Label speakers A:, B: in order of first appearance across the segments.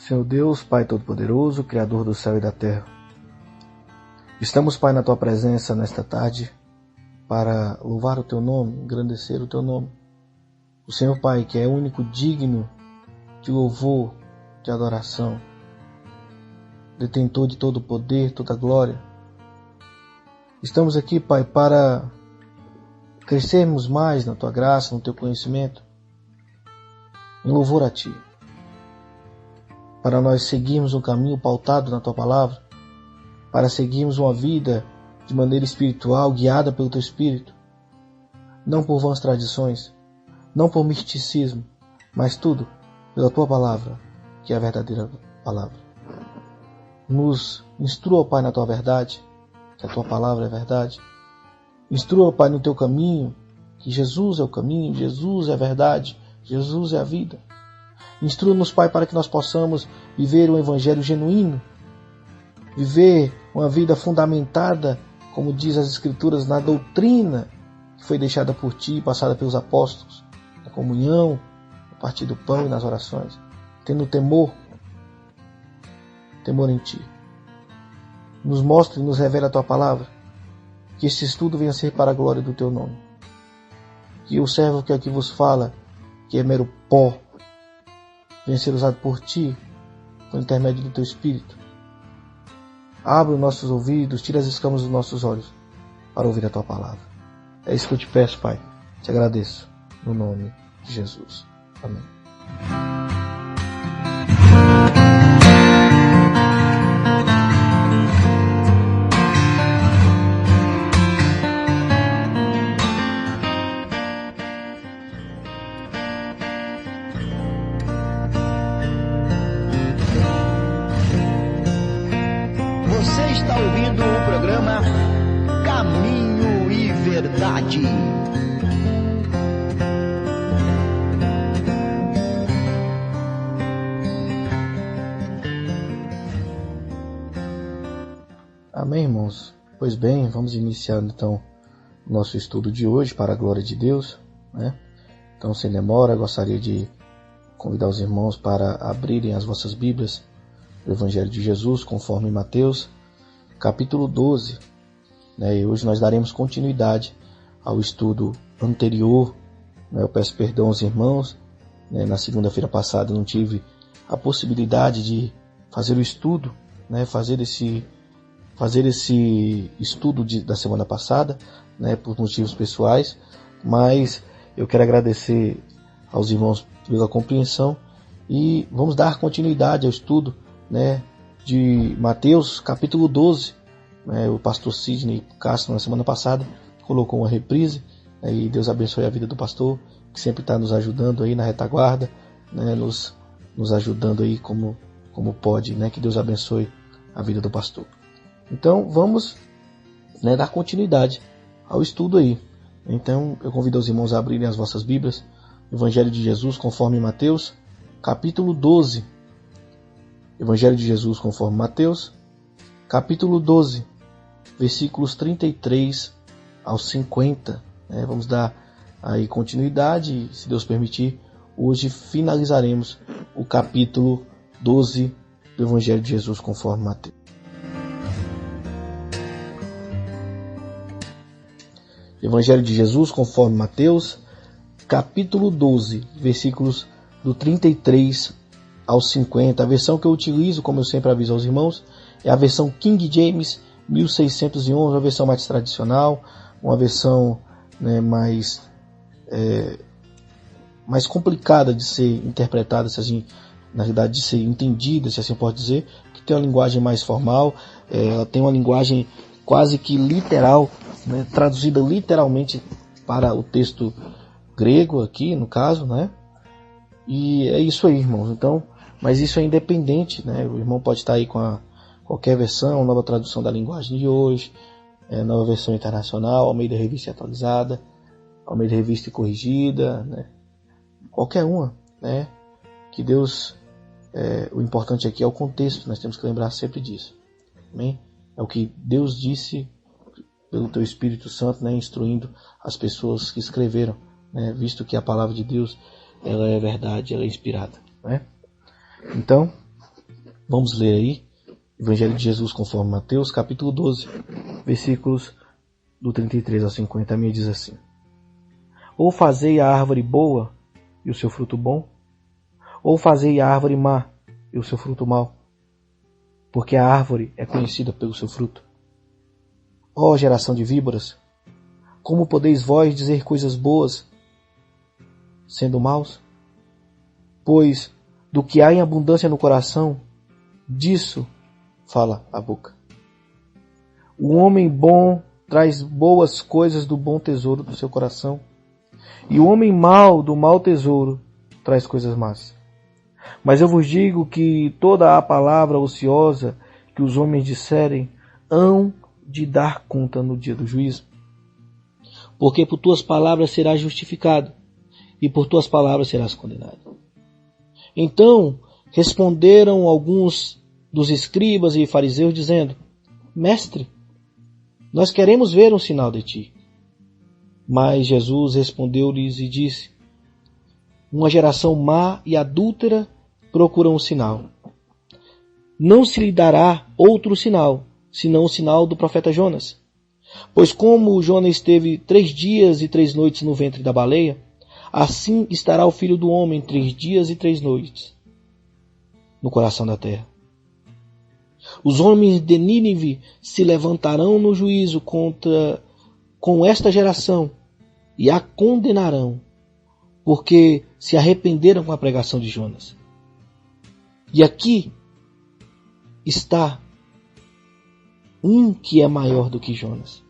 A: Senhor Deus, Pai Todo-Poderoso, Criador do céu e da terra. Estamos, Pai, na Tua presença nesta tarde para louvar o Teu nome, engrandecer o Teu nome. O Senhor, Pai, que é único digno de louvor, de adoração, detentor de todo o poder, toda a glória. Estamos aqui, Pai, para crescermos mais na Tua graça, no Teu conhecimento, em louvor a Ti. Para nós seguirmos um caminho pautado na Tua Palavra, para seguirmos uma vida de maneira espiritual, guiada pelo Teu Espírito, não por vãs tradições, não por misticismo, mas tudo pela Tua Palavra, que é a verdadeira Palavra. Nos instrua, Pai, na Tua verdade, que a Tua Palavra é verdade. Instrua, Pai, no Teu caminho, que Jesus é o caminho, Jesus é a verdade, Jesus é a vida. Instrua-nos, Pai, para que nós possamos viver um evangelho genuíno, viver uma vida fundamentada, como diz as Escrituras, na doutrina que foi deixada por Ti e passada pelos apóstolos, na comunhão, no partir do pão e nas orações, tendo temor em Ti. Nos mostre e nos revele a Tua Palavra, que este estudo venha a ser para a glória do Teu nome. Que o servo que aqui vos fala, que é mero pó, venha ser usado por Ti, por intermédio do Teu Espírito. Abre os nossos ouvidos, tira as escamas dos nossos olhos, para ouvir a Tua Palavra. É isso que eu te peço, Pai. Te agradeço, no nome de Jesus. Amém.
B: Você está ouvindo o programa Caminho e Verdade.
A: Amém, irmãos? Pois bem, vamos iniciar então o nosso estudo de hoje para a glória de Deus, né? Então, sem demora, gostaria de convidar os irmãos para abrirem as vossas Bíblias do Evangelho de Jesus, conforme Mateus, capítulo 12. E hoje nós daremos continuidade ao estudo anterior. Eu peço perdão aos irmãos. Na segunda-feira passada eu não tive a possibilidade de fazer o estudo, fazer esse estudo da semana passada, por motivos pessoais, mas eu quero agradecer aos irmãos pela compreensão e vamos dar continuidade ao estudo de Mateus capítulo 12. O pastor Sidney Castro na semana passada colocou uma reprise, e Deus abençoe a vida do pastor, que sempre está nos ajudando aí na retaguarda, nos ajudando aí como pode, que Deus abençoe a vida do pastor. Então vamos dar continuidade ao estudo aí. Então eu convido os irmãos a abrirem as vossas Bíblias, Evangelho de Jesus conforme Mateus, capítulo 12. Evangelho de Jesus conforme Mateus, capítulo 12, versículos 33 aos 50. Vamos dar aí continuidade e, se Deus permitir, hoje finalizaremos o capítulo 12 do Evangelho de Jesus conforme Mateus. Evangelho de Jesus conforme Mateus, capítulo 12, versículos do 33 aos 50. A versão que eu utilizo, como eu sempre aviso aos irmãos, é a versão King James 1611, uma versão mais tradicional, uma versão mais complicada de ser interpretada, se assim, na realidade de ser entendida, se assim pode dizer, que tem uma linguagem mais formal, ela tem uma linguagem quase que literal, traduzida literalmente para o texto grego aqui, no caso, E é isso aí, irmãos. Então, mas isso é independente, O irmão pode estar aí com qualquer versão, nova tradução da linguagem de hoje, nova versão internacional, Almeida Revista Atualizada, Almeida Revista Corrigida, qualquer uma, Que Deus, o importante aqui é o contexto, nós temos que lembrar sempre disso, amém? É o que Deus disse pelo Teu Espírito Santo, instruindo as pessoas que escreveram, visto que a palavra de Deus ela é verdade, ela é inspirada. Então, Vamos ler aí, Evangelho de Jesus conforme Mateus, capítulo 12, versículos do 33 ao 50, a minha diz assim: Ou fazei a árvore boa e o seu fruto bom, ou fazei a árvore má e o seu fruto mau, porque a árvore é conhecida pelo seu fruto. Ó geração de víboras, como podeis vós dizer coisas boas, sendo maus? Pois do que há em abundância no coração, disso fala a boca. O homem bom traz boas coisas do bom tesouro do seu coração, e o homem mau do mau tesouro traz coisas más. Mas eu vos digo que toda a palavra ociosa que os homens disserem, hão de dar conta no dia do juízo. Porque por tuas palavras serás justificado, e por tuas palavras serás condenado. Então responderam alguns dos escribas e fariseus, dizendo: Mestre, nós queremos ver um sinal de ti. Mas Jesus respondeu-lhes e disse: Uma geração má e adúltera procura um sinal. Não se lhe dará outro sinal, senão o sinal do profeta Jonas. Pois como Jonas esteve 3 dias e 3 noites no ventre da baleia, assim estará o Filho do Homem 3 dias e 3 noites no coração da terra. Os homens de Nínive se levantarão no juízo com esta geração e a condenarão, porque se arrependeram com a pregação de Jonas. E aqui está um que é maior do que Jonas.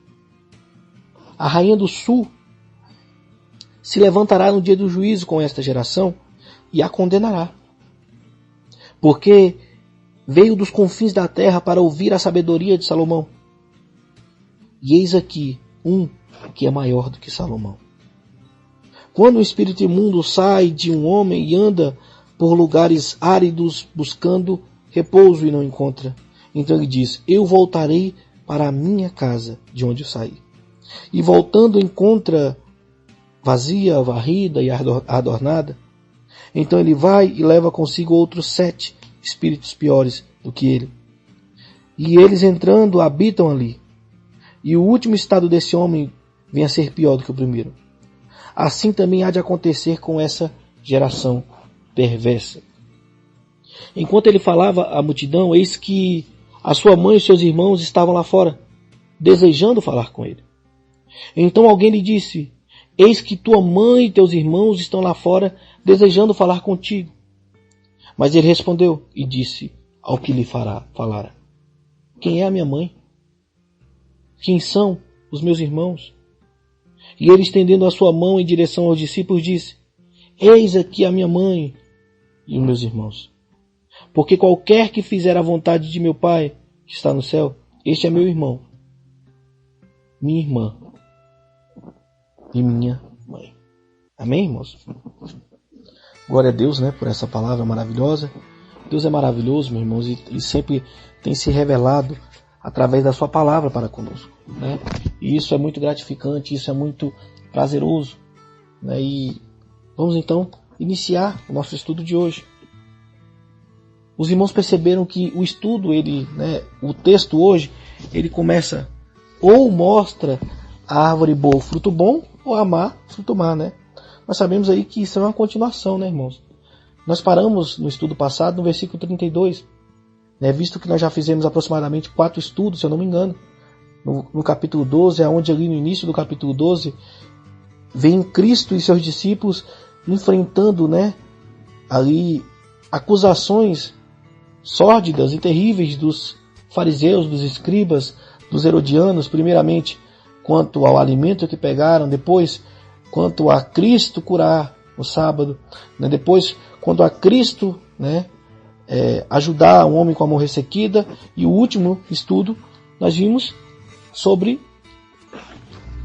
A: A rainha do sul se levantará no dia do juízo com esta geração e a condenará, porque veio dos confins da terra para ouvir a sabedoria de Salomão. E eis aqui um que é maior do que Salomão. Quando o espírito imundo sai de um homem e anda por lugares áridos buscando repouso e não encontra, então ele diz: Eu voltarei para a minha casa de onde eu saí. E voltando encontra vazia, varrida e adornada. Então ele vai e leva consigo outros 7 espíritos piores do que ele. E eles entrando habitam ali. E o último estado desse homem vem a ser pior do que o primeiro. Assim também há de acontecer com essa geração perversa. Enquanto ele falava à multidão, eis que a sua mãe e seus irmãos estavam lá fora, desejando falar com ele. Então alguém lhe disse: Eis que tua mãe e teus irmãos estão lá fora, desejando falar contigo. Mas ele respondeu e disse ao que lhe falara: Quem é a minha mãe? Quem são os meus irmãos? E ele, estendendo a sua mão em direção aos discípulos, disse: Eis aqui a minha mãe e os meus irmãos. Porque qualquer que fizer a vontade de meu Pai, que está no céu, este é meu irmão, minha irmã e minha mãe. Amém, irmãos? Glória a Deus, né, por essa palavra maravilhosa. Deus é maravilhoso, meus irmãos, e sempre tem se revelado através da sua palavra para conosco, né? E isso é muito gratificante, isso é muito prazeroso, né? E vamos então iniciar o nosso estudo de hoje. Os irmãos perceberam que o estudo, o texto hoje, ele começa ou mostra a árvore boa, o fruto bom, ou a má, fruto má, né? Nós sabemos aí que isso é uma continuação, né, irmãos? Nós paramos no estudo passado no versículo 32, né? Visto que nós já fizemos aproximadamente 4 estudos, se eu não me engano, no capítulo 12, onde ali no início do capítulo 12, vem Cristo e seus discípulos enfrentando, né, ali acusações sórdidas e terríveis dos fariseus, dos escribas, dos herodianos, primeiramente quanto ao alimento que pegaram, depois quanto a Cristo curar no sábado, né? Depois quanto a Cristo, né, ajudar um homem com a mão ressequida, e o último estudo nós vimos sobre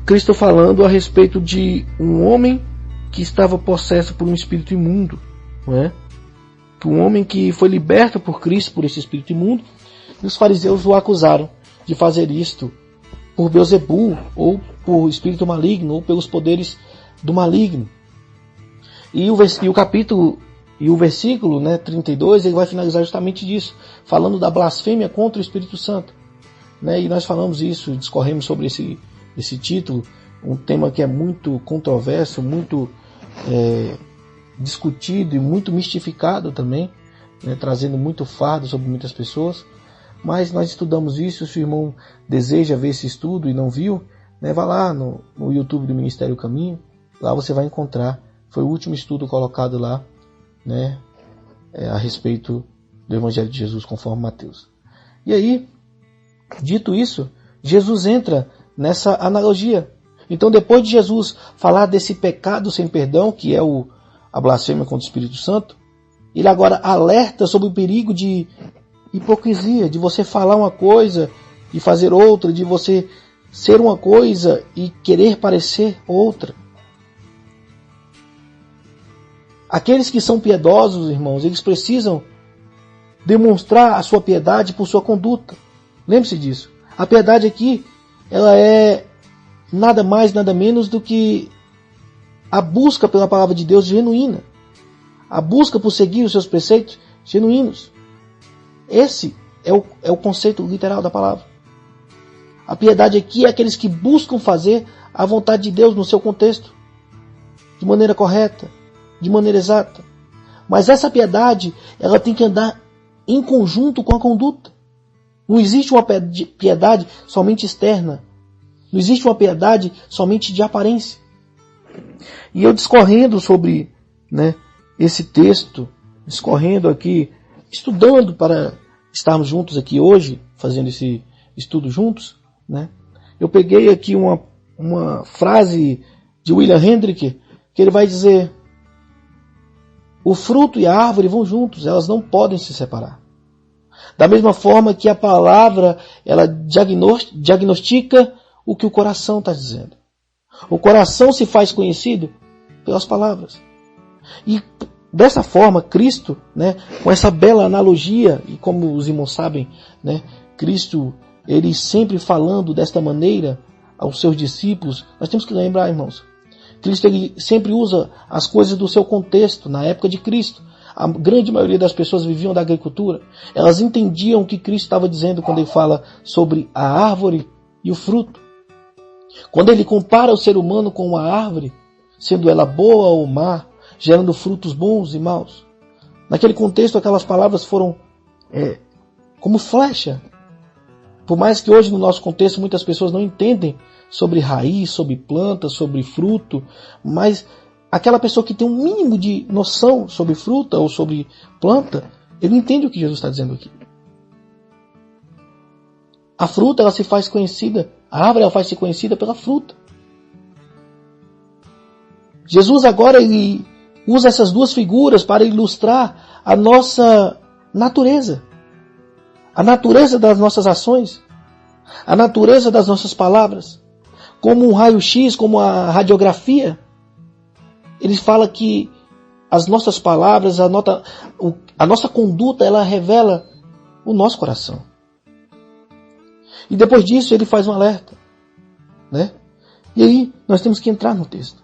A: Cristo falando a respeito de um homem que estava possesso por um espírito imundo, né? Um homem que foi liberto por Cristo, por esse espírito imundo, e os fariseus o acusaram de fazer isto por Beelzebul, ou por espírito maligno, ou pelos poderes do maligno. E o capítulo E o versículo, 32, ele vai finalizar justamente disso, falando da blasfêmia contra o Espírito Santo. E nós falamos isso, discorremos sobre esse título, um tema que é muito controverso, muito discutido e muito mistificado também, trazendo muito fardo sobre muitas pessoas. Mas nós estudamos isso. Se o irmão deseja ver esse estudo e não viu, vá lá no YouTube do Ministério Caminho, lá você vai encontrar. Foi o último estudo colocado lá, a respeito do Evangelho de Jesus conforme Mateus. E aí, dito isso, Jesus entra nessa analogia. Então, depois de Jesus falar desse pecado sem perdão, que é a blasfêmia contra o Espírito Santo, ele agora alerta sobre o perigo de hipocrisia, de você falar uma coisa e fazer outra, de você ser uma coisa e querer parecer outra. Aqueles que são piedosos, irmãos, eles precisam demonstrar a sua piedade por sua conduta. Lembre-se disso. A piedade aqui, ela é nada mais, nada menos do que a busca pela palavra de Deus genuína. A busca por seguir os seus preceitos genuínos. Esse é o conceito literal da palavra. A piedade aqui é aqueles que buscam fazer a vontade de Deus no seu contexto, de maneira correta, de maneira exata. Mas essa piedade, ela tem que andar em conjunto com a conduta. Não existe uma piedade somente externa. Não existe uma piedade somente de aparência. E eu discorrendo sobre esse texto, discorrendo aqui, estudando para estarmos juntos aqui hoje, fazendo esse estudo juntos, eu peguei aqui uma frase de William Hendrick, que ele vai dizer: o fruto e a árvore vão juntos, elas não podem se separar. Da mesma forma que a palavra, ela diagnostica o que o coração está dizendo. O coração se faz conhecido pelas palavras. E dessa forma, Cristo, com essa bela analogia, e como os irmãos sabem, Cristo, ele sempre falando desta maneira aos seus discípulos, nós temos que lembrar, irmãos, Cristo ele sempre usa as coisas do seu contexto. Na época de Cristo, a grande maioria das pessoas viviam da agricultura. Elas entendiam o que Cristo estava dizendo quando ele fala sobre a árvore e o fruto. Quando ele compara o ser humano com uma árvore, sendo ela boa ou má, gerando frutos bons e maus. Naquele contexto, aquelas palavras foram como flecha. Por mais que hoje no nosso contexto muitas pessoas não entendem sobre raiz, sobre planta, sobre fruto, mas aquela pessoa que tem um mínimo de noção sobre fruta ou sobre planta, ele entende o que Jesus está dizendo aqui. A fruta, ela se faz conhecida, a árvore ela faz se conhecida pela fruta. Jesus agora ele usa essas duas figuras para ilustrar a nossa natureza. A natureza das nossas ações, a natureza das nossas palavras, como um raio-x, como a radiografia. Ele fala que as nossas palavras, a nossa conduta, ela revela o nosso coração. E depois disso ele faz um alerta, E aí nós temos que entrar no texto.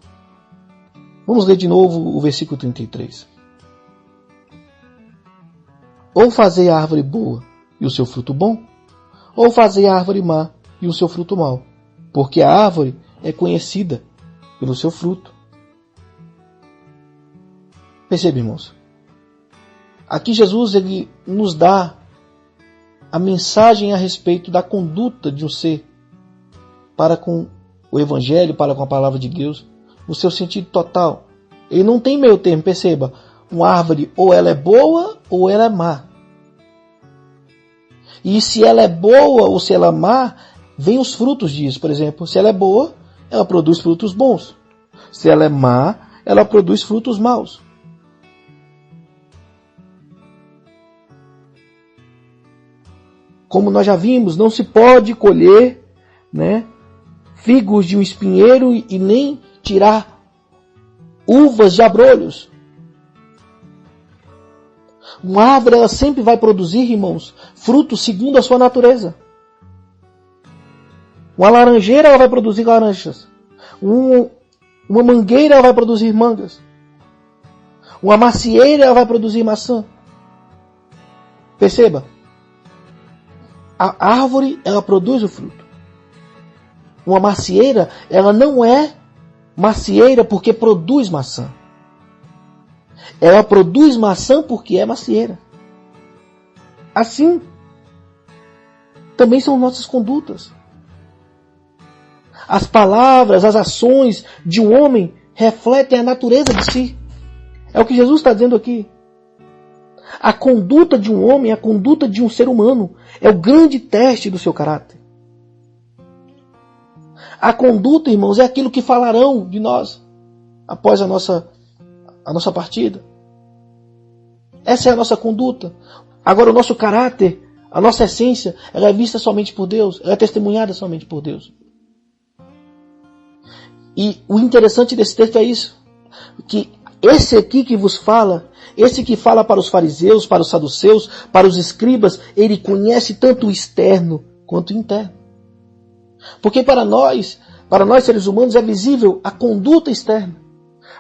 A: Vamos ler de novo o versículo 33. Ou fazei a árvore boa e o seu fruto bom, ou fazei a árvore má e o seu fruto mau, porque a árvore é conhecida pelo seu fruto. Percebe, irmãos? Aqui Jesus ele nos dá a mensagem a respeito da conduta de um ser para com o Evangelho, para com a palavra de Deus, no seu sentido total. Ele não tem meio termo, perceba. Uma árvore ou ela é boa ou ela é má. E se ela é boa ou se ela é má, vem os frutos disso. Por exemplo, se ela é boa, ela produz frutos bons. Se ela é má, ela produz frutos maus. Como nós já vimos, não se pode colher figos de um espinheiro e nem tirar uvas de abrolhos. Uma árvore ela sempre vai produzir, irmãos, frutos segundo a sua natureza. Uma laranjeira ela vai produzir laranjas. Uma mangueira ela vai produzir mangas. Uma macieira ela vai produzir maçã. Perceba. A árvore ela produz o fruto. Uma macieira ela não é macieira porque produz maçã. Ela produz maçã porque é macieira. Assim, também são nossas condutas. As palavras, as ações de um homem refletem a natureza de si. É o que Jesus está dizendo aqui. A conduta de um homem, a conduta de um ser humano, é o grande teste do seu caráter. A conduta, irmãos, é aquilo que falarão de nós após a nossa partida. Essa é a nossa conduta. Agora, o nosso caráter, a nossa essência, ela é vista somente por Deus, ela é testemunhada somente por Deus. E o interessante desse texto é isso, que esse aqui que vos fala, esse que fala para os fariseus, para os saduceus, para os escribas, ele conhece tanto o externo quanto o interno. Porque para nós seres humanos é visível a conduta externa.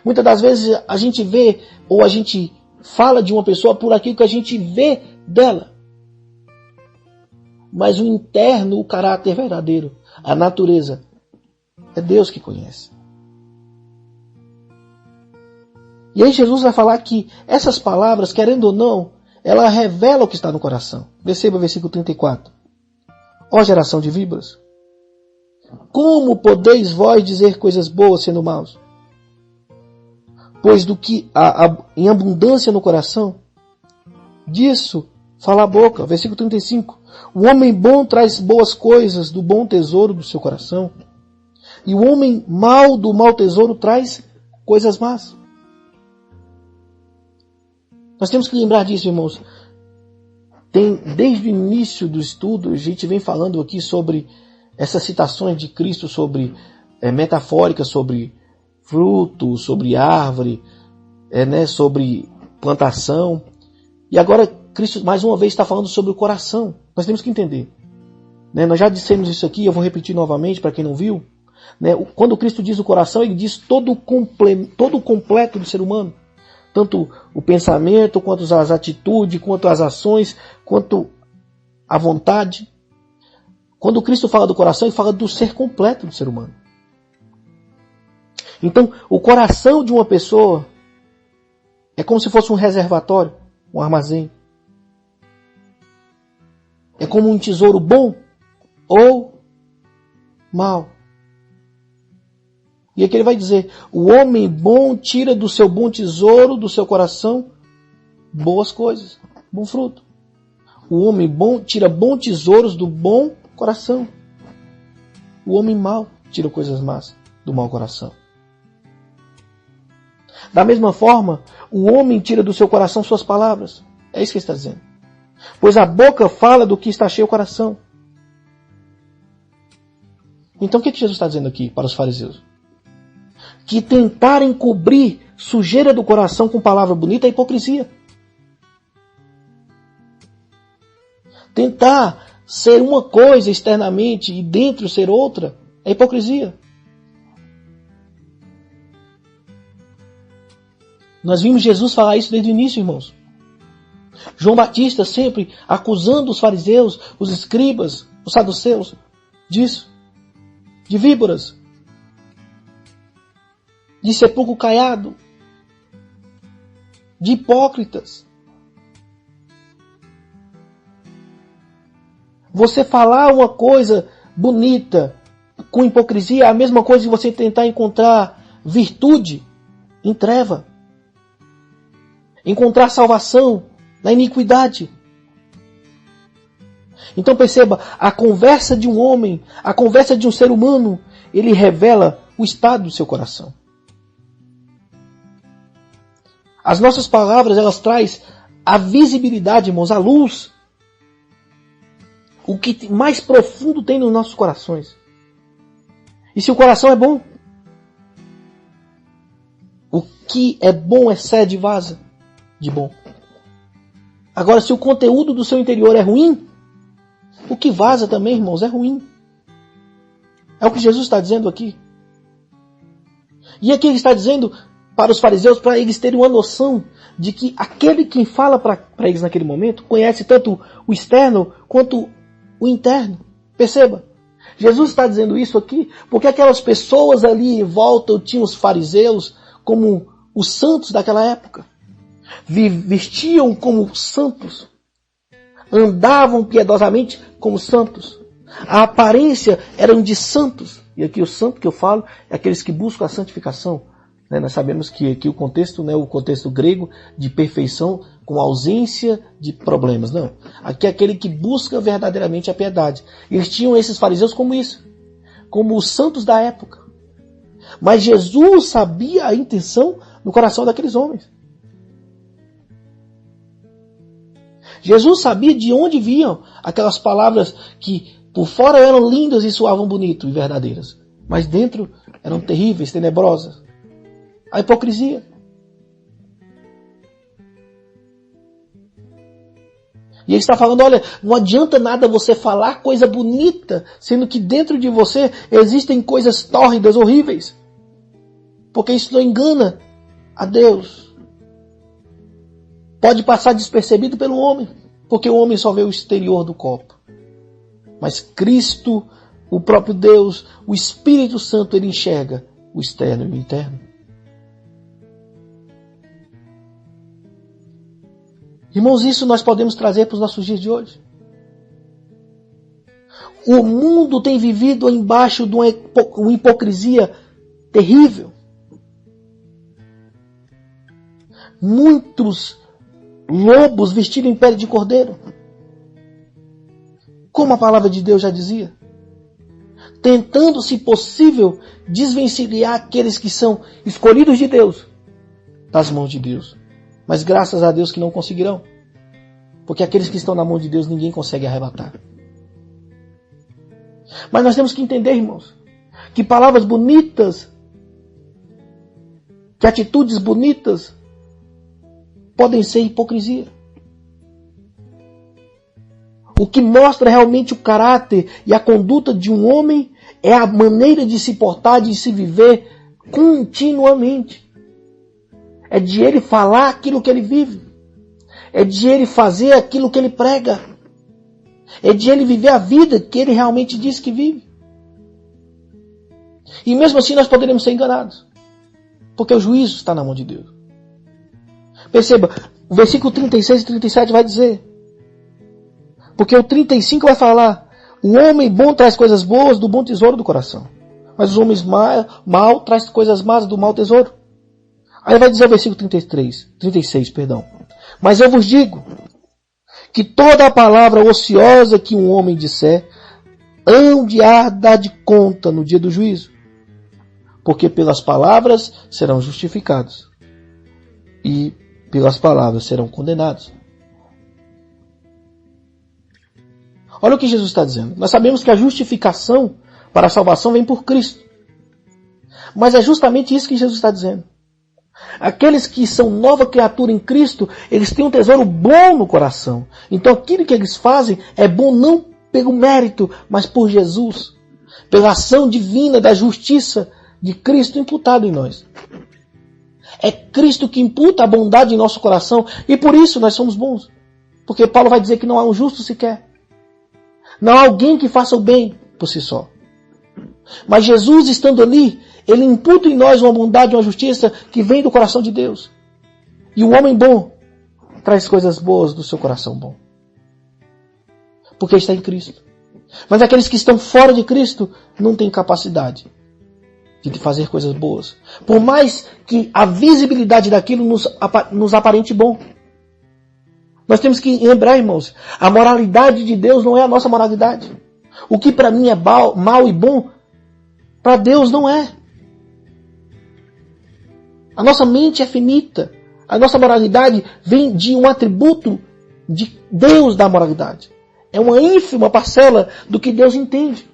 A: Muitas das vezes a gente vê ou a gente fala de uma pessoa por aquilo que a gente vê dela. Mas o interno, o caráter verdadeiro, a natureza, é Deus que conhece. E aí Jesus vai falar que essas palavras, querendo ou não, ela revela o que está no coração. Perceba o versículo 34. Ó geração de víboras, como podeis vós dizer coisas boas sendo maus? Pois do que há em abundância no coração, disso fala a boca. Versículo 35. O homem bom traz boas coisas do bom tesouro do seu coração, e o homem mau do mau tesouro traz coisas más. Nós temos que lembrar disso, irmãos. Desde o início do estudo, a gente vem falando aqui sobre essas citações de Cristo, sobre metafóricas, sobre fruto, sobre árvore, sobre plantação. E agora Cristo mais uma vez está falando sobre o coração. Nós temos que entender. Nós já dissemos isso aqui, eu vou repetir novamente para quem não viu. Quando Cristo diz o coração, ele diz todo o completo do ser humano. Tanto o pensamento, quanto as atitudes, quanto as ações, quanto a vontade. Quando Cristo fala do coração, ele fala do ser completo do ser humano. Então, o coração de uma pessoa é como se fosse um reservatório, um armazém. É como um tesouro bom ou mau. E aqui ele vai dizer, o homem bom tira do seu bom tesouro, do seu coração, boas coisas, bom fruto. O homem bom tira bons tesouros do bom coração. O homem mau tira coisas más do mau coração. Da mesma forma, o homem tira do seu coração suas palavras. É isso que ele está dizendo. Pois a boca fala do que está cheio o coração. Então o que Jesus está dizendo aqui para os fariseus? Que tentar encobrir sujeira do coração com palavra bonita é hipocrisia. Tentar ser uma coisa externamente e dentro ser outra é hipocrisia. Nós vimos Jesus falar isso desde o início, irmãos. João Batista sempre acusando os fariseus, os escribas, os saduceus disso, de víboras, de sepulcro caiado, de hipócritas. Você falar uma coisa bonita com hipocrisia é a mesma coisa de você tentar encontrar virtude em treva. Encontrar salvação na iniquidade. Então perceba, a conversa de um homem, a conversa de um ser humano, ele revela o estado do seu coração. As nossas palavras, elas trazem a visibilidade, irmãos, a luz. O que mais profundo tem nos nossos corações. E se o coração é bom, o que é bom excede e vaza de bom. Agora, se o conteúdo do seu interior é ruim, o que vaza também, irmãos, é ruim. É o que Jesus está dizendo aqui. E aqui ele está dizendo para os fariseus, para eles terem uma noção de que aquele que fala para eles naquele momento conhece tanto o externo quanto o interno. Perceba, Jesus está dizendo isso aqui porque aquelas pessoas ali em volta tinham os fariseus como os santos daquela época. Vestiam como santos. Andavam piedosamente como santos. A aparência eram de santos. E aqui o santo que eu falo é aqueles que buscam a santificação. Nós sabemos que aqui o contexto grego de perfeição com ausência de problemas. Não. Aqui é aquele que busca verdadeiramente a piedade. Eles tinham esses fariseus como isso. Como os santos da época. Mas Jesus sabia a intenção no coração daqueles homens. Jesus sabia de onde vinham aquelas palavras que por fora eram lindas e soavam bonito e verdadeiras, mas dentro eram terríveis, tenebrosas. A hipocrisia. E ele está falando, olha, não adianta nada você falar coisa bonita, sendo que dentro de você existem coisas tórridas, horríveis. Porque isso não engana a Deus. Pode passar despercebido pelo homem, porque o homem só vê o exterior do copo. Mas Cristo, o próprio Deus, o Espírito Santo, ele enxerga o externo e o interno. Irmãos, isso nós podemos trazer para os nossos dias de hoje. O mundo tem vivido embaixo de uma hipocrisia terrível. Muitos lobos vestidos em pele de cordeiro. Como a palavra de Deus já dizia. Tentando, se possível, desvencilhar aqueles que são escolhidos de Deus das mãos de Deus. Mas graças a Deus que não conseguirão. Porque aqueles que estão na mão de Deus ninguém consegue arrebatar. Mas nós temos que entender, irmãos, que palavras bonitas, que atitudes bonitas podem ser hipocrisia. O que mostra realmente o caráter e a conduta de um homem é a maneira de se portar, de se viver continuamente. É de ele falar aquilo que ele vive. É de ele fazer aquilo que ele prega. É de ele viver a vida que ele realmente diz que vive. E mesmo assim nós poderemos ser enganados. Porque o juízo está na mão de Deus. Perceba, o versículo 36 e 37 vai dizer. Porque o 35 vai falar, o homem bom traz coisas boas do bom tesouro do coração. Mas os homens mal traz coisas más do mau tesouro. Aí vai dizer o versículo 36. Mas eu vos digo, que toda a palavra ociosa que um homem disser, hão de dar de conta no dia do juízo. Porque pelas palavras serão justificados. E pelas palavras serão condenados. Olha o que Jesus está dizendo. Nós sabemos que a justificação para a salvação vem por Cristo. Mas é justamente isso que Jesus está dizendo. Aqueles que são nova criatura em Cristo, eles têm um tesouro bom no coração. Então aquilo que eles fazem é bom não pelo mérito, mas por Jesus. Pela ação divina da justiça de Cristo imputado em nós. É Cristo que imputa a bondade em nosso coração e por isso nós somos bons. Porque Paulo vai dizer que não há um justo sequer. Não há alguém que faça o bem por si só. Mas Jesus estando ali, ele imputa em nós uma bondade e uma justiça que vem do coração de Deus. E o homem bom traz coisas boas do seu coração bom. Porque está em Cristo. Mas aqueles que estão fora de Cristo não têm capacidade de fazer coisas boas. Por mais que a visibilidade daquilo nos aparente bom. Nós temos que lembrar, irmãos, a moralidade de Deus não é a nossa moralidade. O que para mim é mal e bom, para Deus não é. A nossa mente é finita. A nossa moralidade vem de um atributo de Deus da moralidade. É uma ínfima parcela do que Deus entende.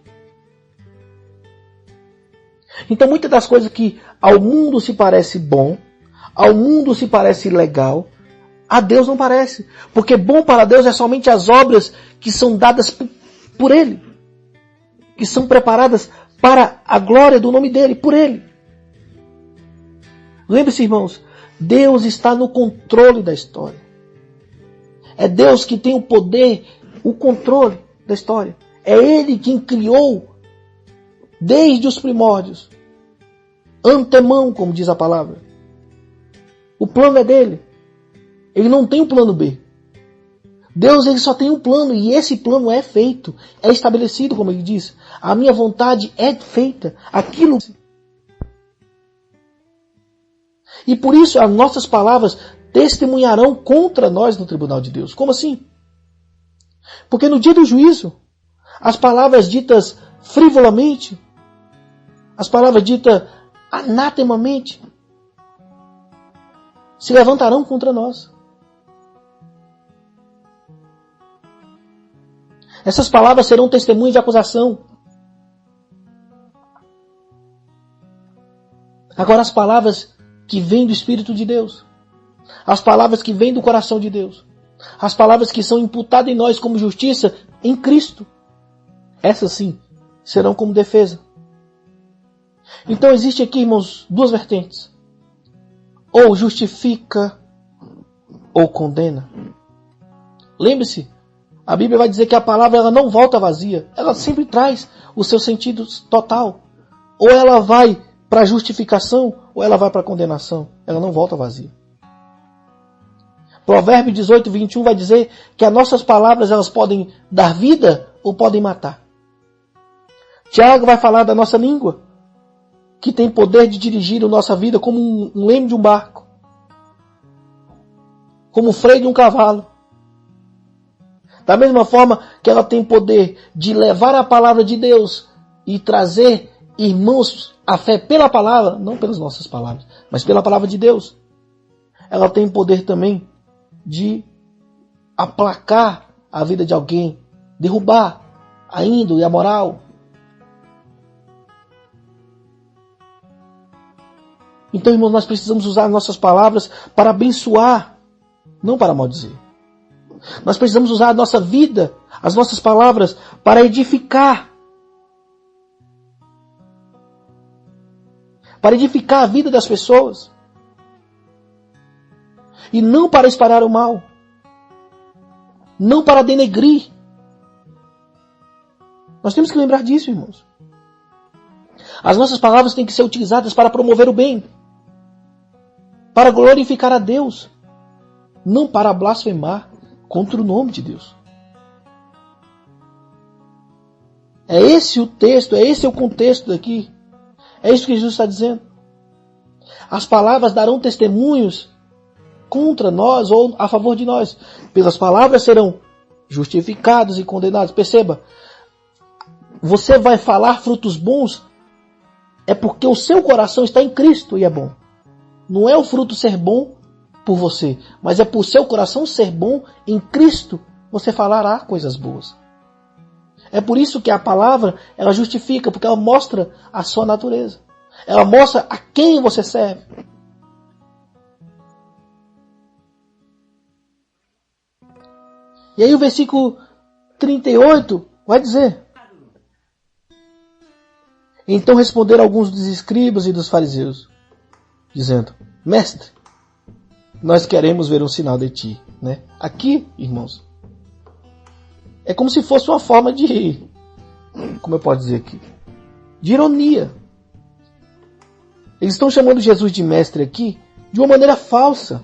A: Então muitas das coisas que ao mundo se parece bom, ao mundo se parece legal, a Deus não parece. Porque bom para Deus é somente as obras que são dadas por Ele. Que são preparadas para a glória do nome dEle, por Ele. Lembre-se, irmãos, Deus está no controle da história. É Deus que tem o poder, o controle da história. É Ele quem criou desde os primórdios. Antemão, como diz a palavra. O plano é dele. Ele não tem um plano B. Deus, ele só tem um plano, e esse plano é feito, é estabelecido, como ele diz. A minha vontade é feita. Aquilo. E por isso as nossas palavras testemunharão contra nós no tribunal de Deus. Como assim? Porque no dia do juízo, as palavras ditas frivolamente, as palavras ditas anatemamente, se levantarão contra nós. Essas palavras serão testemunhas de acusação. Agora, as palavras que vêm do Espírito de Deus, as palavras que vêm do coração de Deus, as palavras que são imputadas em nós como justiça em Cristo, essas sim serão como defesa. Então existe aqui, irmãos, duas vertentes. Ou justifica ou condena. Lembre-se, a Bíblia vai dizer que a palavra ela não volta vazia. Ela sempre traz o seu sentido total. Ou ela vai para a justificação, ou ela vai para a condenação. Ela não volta vazia. Provérbio 18, 21 vai dizer que as nossas palavras elas podem dar vida ou podem matar. Tiago vai falar da nossa língua, que tem poder de dirigir a nossa vida como um leme de um barco, como o freio de um cavalo. Da mesma forma que ela tem poder de levar a palavra de Deus e trazer irmãos à fé pela palavra, não pelas nossas palavras, mas pela palavra de Deus. Ela tem poder também de aplacar a vida de alguém, derrubar a índole, a moral. Então, irmãos, nós precisamos usar nossas palavras para abençoar, não para maldizer. Nós precisamos usar a nossa vida, as nossas palavras, para edificar. Para edificar a vida das pessoas. E não para espalhar o mal. Não para denegrir. Nós temos que lembrar disso, irmãos. As nossas palavras têm que ser utilizadas para promover o bem. Para glorificar a Deus. Não para blasfemar contra o nome de Deus. É esse o texto, é esse o contexto daqui. É isso que Jesus está dizendo. As palavras darão testemunhos contra nós ou a favor de nós. Pelas palavras serão justificados e condenados. Perceba, você vai falar frutos bons é porque o seu coração está em Cristo e é bom. Não é o fruto ser bom por você, mas é por seu coração ser bom em Cristo, você falará coisas boas. É por isso que a palavra, ela justifica, porque ela mostra a sua natureza. Ela mostra a quem você serve. E aí o versículo 38 vai dizer: então responderam alguns dos escribas e dos fariseus, dizendo: mestre, nós queremos ver um sinal de ti. Né? Aqui, irmãos, é como se fosse uma forma de, como eu posso dizer aqui, de ironia. Eles estão chamando Jesus de mestre aqui de uma maneira falsa.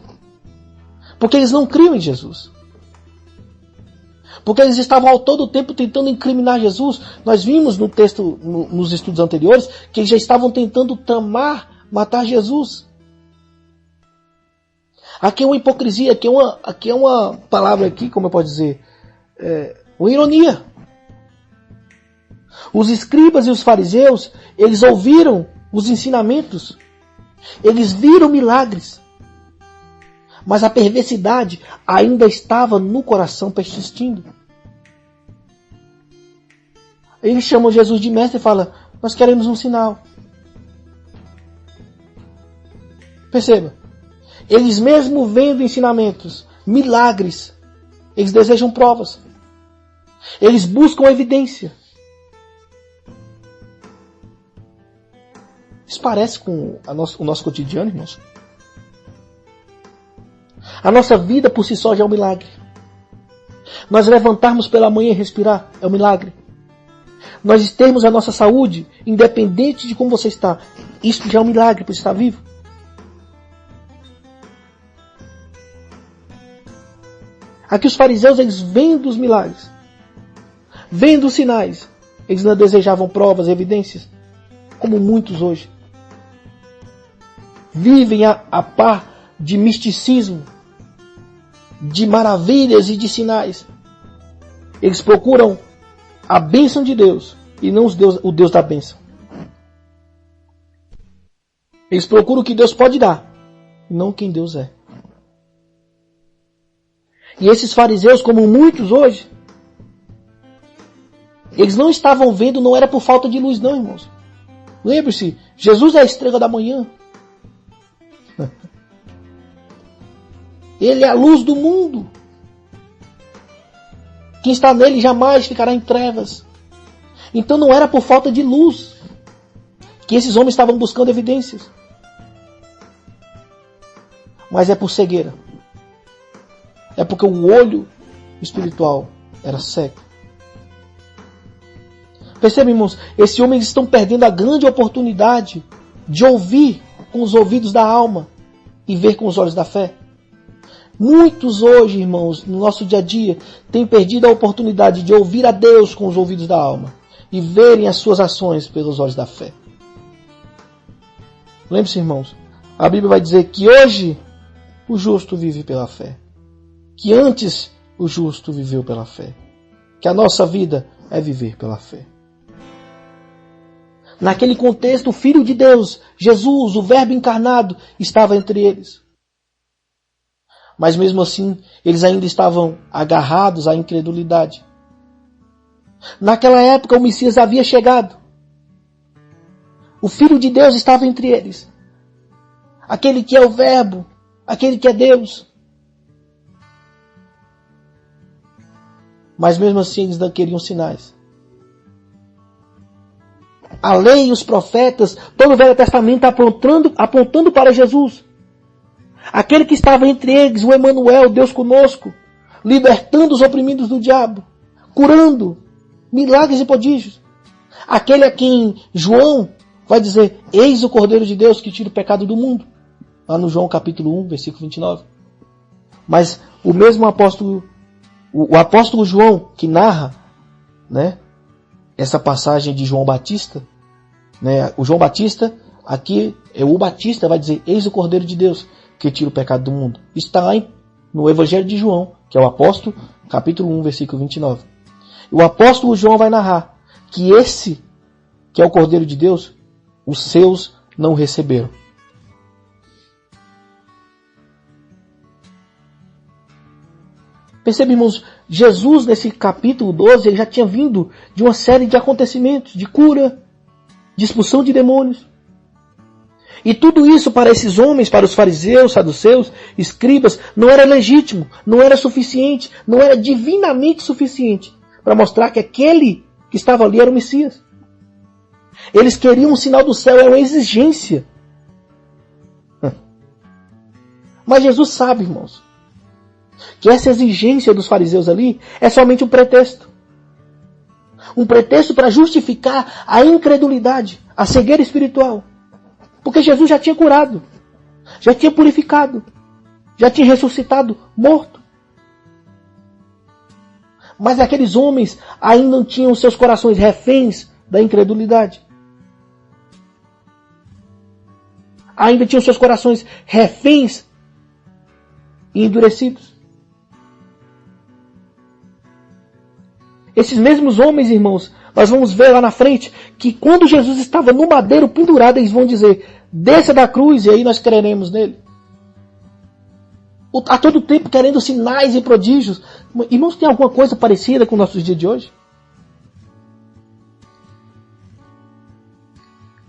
A: Porque eles não criam em Jesus. Porque eles estavam ao todo o tempo tentando incriminar Jesus. Nós vimos no texto, nos estudos anteriores, que eles já estavam tentando tramar, matar Jesus. Aqui é uma hipocrisia, aqui é uma palavra aqui, como eu posso dizer, uma ironia. Os escribas e os fariseus, eles ouviram os ensinamentos, eles viram milagres, mas a perversidade ainda estava no coração persistindo. Eles chamam Jesus de mestre e falam: nós queremos um sinal. Perceba, eles mesmo vendo ensinamentos, milagres, eles desejam provas. Eles buscam evidência. Isso parece com o nosso cotidiano, irmãos? A nossa vida por si só já é um milagre. Nós levantarmos pela manhã e respirar é um milagre. Nós termos a nossa saúde, independente de como você está, isso já é um milagre por estar vivo. Aqui os fariseus, eles vendo os milagres, vendo os sinais, eles não desejavam provas, evidências, como muitos hoje. Vivem a par de misticismo, de maravilhas e de sinais. Eles procuram a bênção de Deus e não o Deus da bênção. Eles procuram o que Deus pode dar, e não quem Deus é. E esses fariseus, como muitos hoje, eles não estavam vendo, não era por falta de luz não, irmãos. Lembre-se, Jesus é a estrela da manhã. Ele é a luz do mundo. Quem está nele jamais ficará em trevas. Então não era por falta de luz que esses homens estavam buscando evidências. Mas é por cegueira. É porque o olho espiritual era cego. Percebe, irmãos? Esses homens estão perdendo a grande oportunidade de ouvir com os ouvidos da alma e ver com os olhos da fé. Muitos hoje, irmãos, no nosso dia a dia, têm perdido a oportunidade de ouvir a Deus com os ouvidos da alma e verem as suas ações pelos olhos da fé. Lembre-se, irmãos, a Bíblia vai dizer que hoje o justo vive pela fé. Que antes o justo viveu pela fé. Que a nossa vida é viver pela fé. Naquele contexto, o Filho de Deus, Jesus, o Verbo encarnado, estava entre eles. Mas mesmo assim, eles ainda estavam agarrados à incredulidade. Naquela época, o Messias havia chegado. O Filho de Deus estava entre eles. Aquele que é o Verbo, aquele que é Deus. Mas mesmo assim, eles não queriam sinais. A lei e os profetas, todo o Velho Testamento apontando para Jesus. Aquele que estava entre eles, o Emanuel, Deus conosco, libertando os oprimidos do diabo, curando, milagres e prodígios. Aquele a quem João vai dizer, eis o Cordeiro de Deus que tira o pecado do mundo. Lá no João capítulo 1, versículo 29. Mas o mesmo apóstolo, o apóstolo João, que narra, né, essa passagem de João Batista, né, o João Batista, aqui é o Batista, vai dizer, eis o Cordeiro de Deus que tira o pecado do mundo. Isso está lá no Evangelho de João, que é o apóstolo, capítulo 1, versículo 29. O apóstolo João vai narrar que esse, que é o Cordeiro de Deus, os seus não receberam. Percebe, irmãos, Jesus nesse capítulo 12, ele já tinha vindo de uma série de acontecimentos, de cura, de expulsão de demônios. E tudo isso para esses homens, para os fariseus, saduceus, escribas, não era legítimo, não era suficiente, não era divinamente suficiente para mostrar que aquele que estava ali era o Messias. Eles queriam um sinal do céu, era uma exigência. Mas Jesus sabe, irmãos, que essa exigência dos fariseus ali é somente um pretexto. Um pretexto para justificar a incredulidade, a cegueira espiritual. Porque Jesus já tinha curado, já tinha purificado, já tinha ressuscitado morto. Mas aqueles homens ainda tinham seus corações reféns da incredulidade. Ainda tinham seus corações reféns e endurecidos. Esses mesmos homens, irmãos, nós vamos ver lá na frente que quando Jesus estava no madeiro pendurado, eles vão dizer, desça da cruz e aí nós creremos nele. A todo tempo querendo sinais e prodígios. Irmãos, tem alguma coisa parecida com o nosso dia de hoje?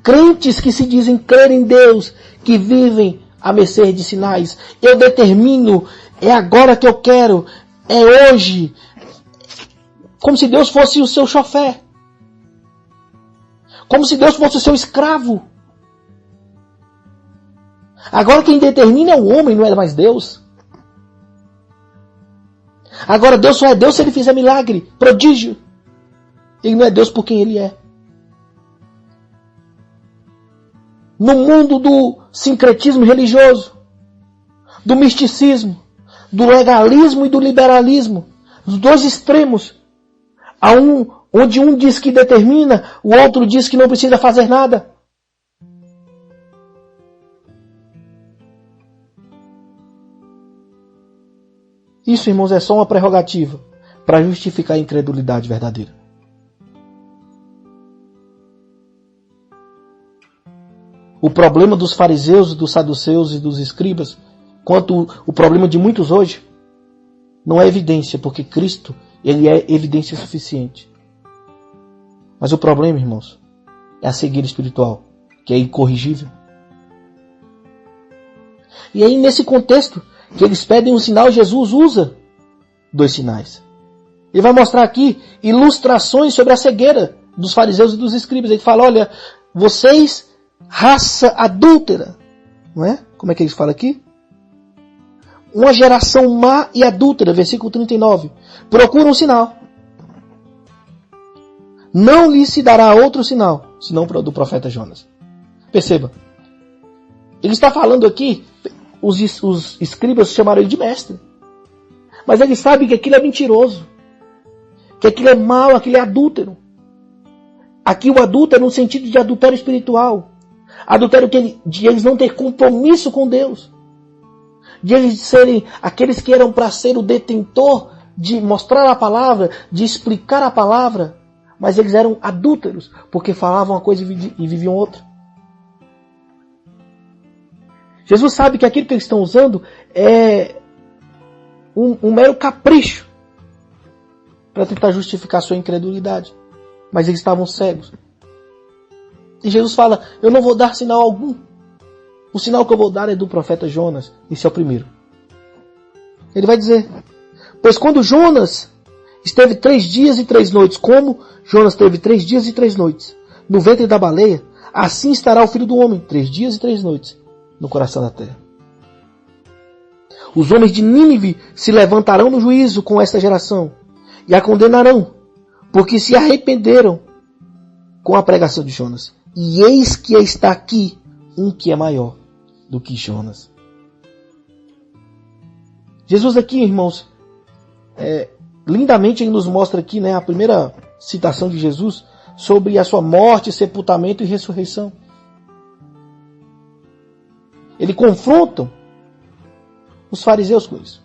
A: Crentes que se dizem crer em Deus, que vivem à mercê de sinais. Eu determino, é agora que eu quero, é hoje. Como se Deus fosse o seu chofer. Como se Deus fosse o seu escravo. Agora quem determina é o homem, não é mais Deus. Agora, Deus só é Deus se Ele fizer milagre, prodígio. Ele não é Deus por quem Ele é. No mundo do sincretismo religioso, do misticismo, do legalismo e do liberalismo, os dois extremos, onde um diz que determina, o outro diz que não precisa fazer nada. Isso, irmãos, é só uma prerrogativa para justificar a incredulidade verdadeira. O problema dos fariseus, dos saduceus e dos escribas, quanto o problema de muitos hoje, não é evidência, porque Cristo, Ele é evidência suficiente. Mas o problema, irmãos, é a cegueira espiritual, que é incorrigível. E aí, nesse contexto, que eles pedem um sinal, Jesus usa 2 sinais. Ele vai mostrar aqui ilustrações sobre a cegueira dos fariseus e dos escribas. Ele fala, olha, vocês, raça adúltera, não é? Como é que ele fala aqui? Uma geração má e adúltera, versículo 39. Procura um sinal. Não lhe se dará outro sinal, senão do profeta Jonas. Perceba. Ele está falando aqui, os escribas chamaram ele de mestre. Mas ele sabe que aquilo é mentiroso. Que aquilo é mau, aquilo é adúltero. Aqui o adúltero no sentido de adultério espiritual. Adultério de eles não ter compromisso com Deus. De eles serem aqueles que eram para ser o detentor de mostrar a palavra, de explicar a palavra. Mas eles eram adúlteros, porque falavam uma coisa e viviam outra. Jesus sabe que aquilo que eles estão usando é um mero capricho para tentar justificar sua incredulidade. Mas eles estavam cegos. E Jesus fala, eu não vou dar sinal algum. O sinal que eu vou dar é do profeta Jonas. Esse é o primeiro. Ele vai dizer, pois quando Jonas esteve 3 dias e 3 noites, como Jonas teve 3 dias e 3 noites no ventre da baleia, assim estará o Filho do Homem, 3 dias e 3 noites no coração da terra. Os homens de Nínive se levantarão no juízo com esta geração e a condenarão, porque se arrependeram com a pregação de Jonas. E eis que está aqui um que é maior do que Jonas. Jesus aqui, irmãos, lindamente ele nos mostra aqui, né, a primeira citação de Jesus sobre a sua morte, sepultamento e ressurreição. Ele confronta os fariseus com isso.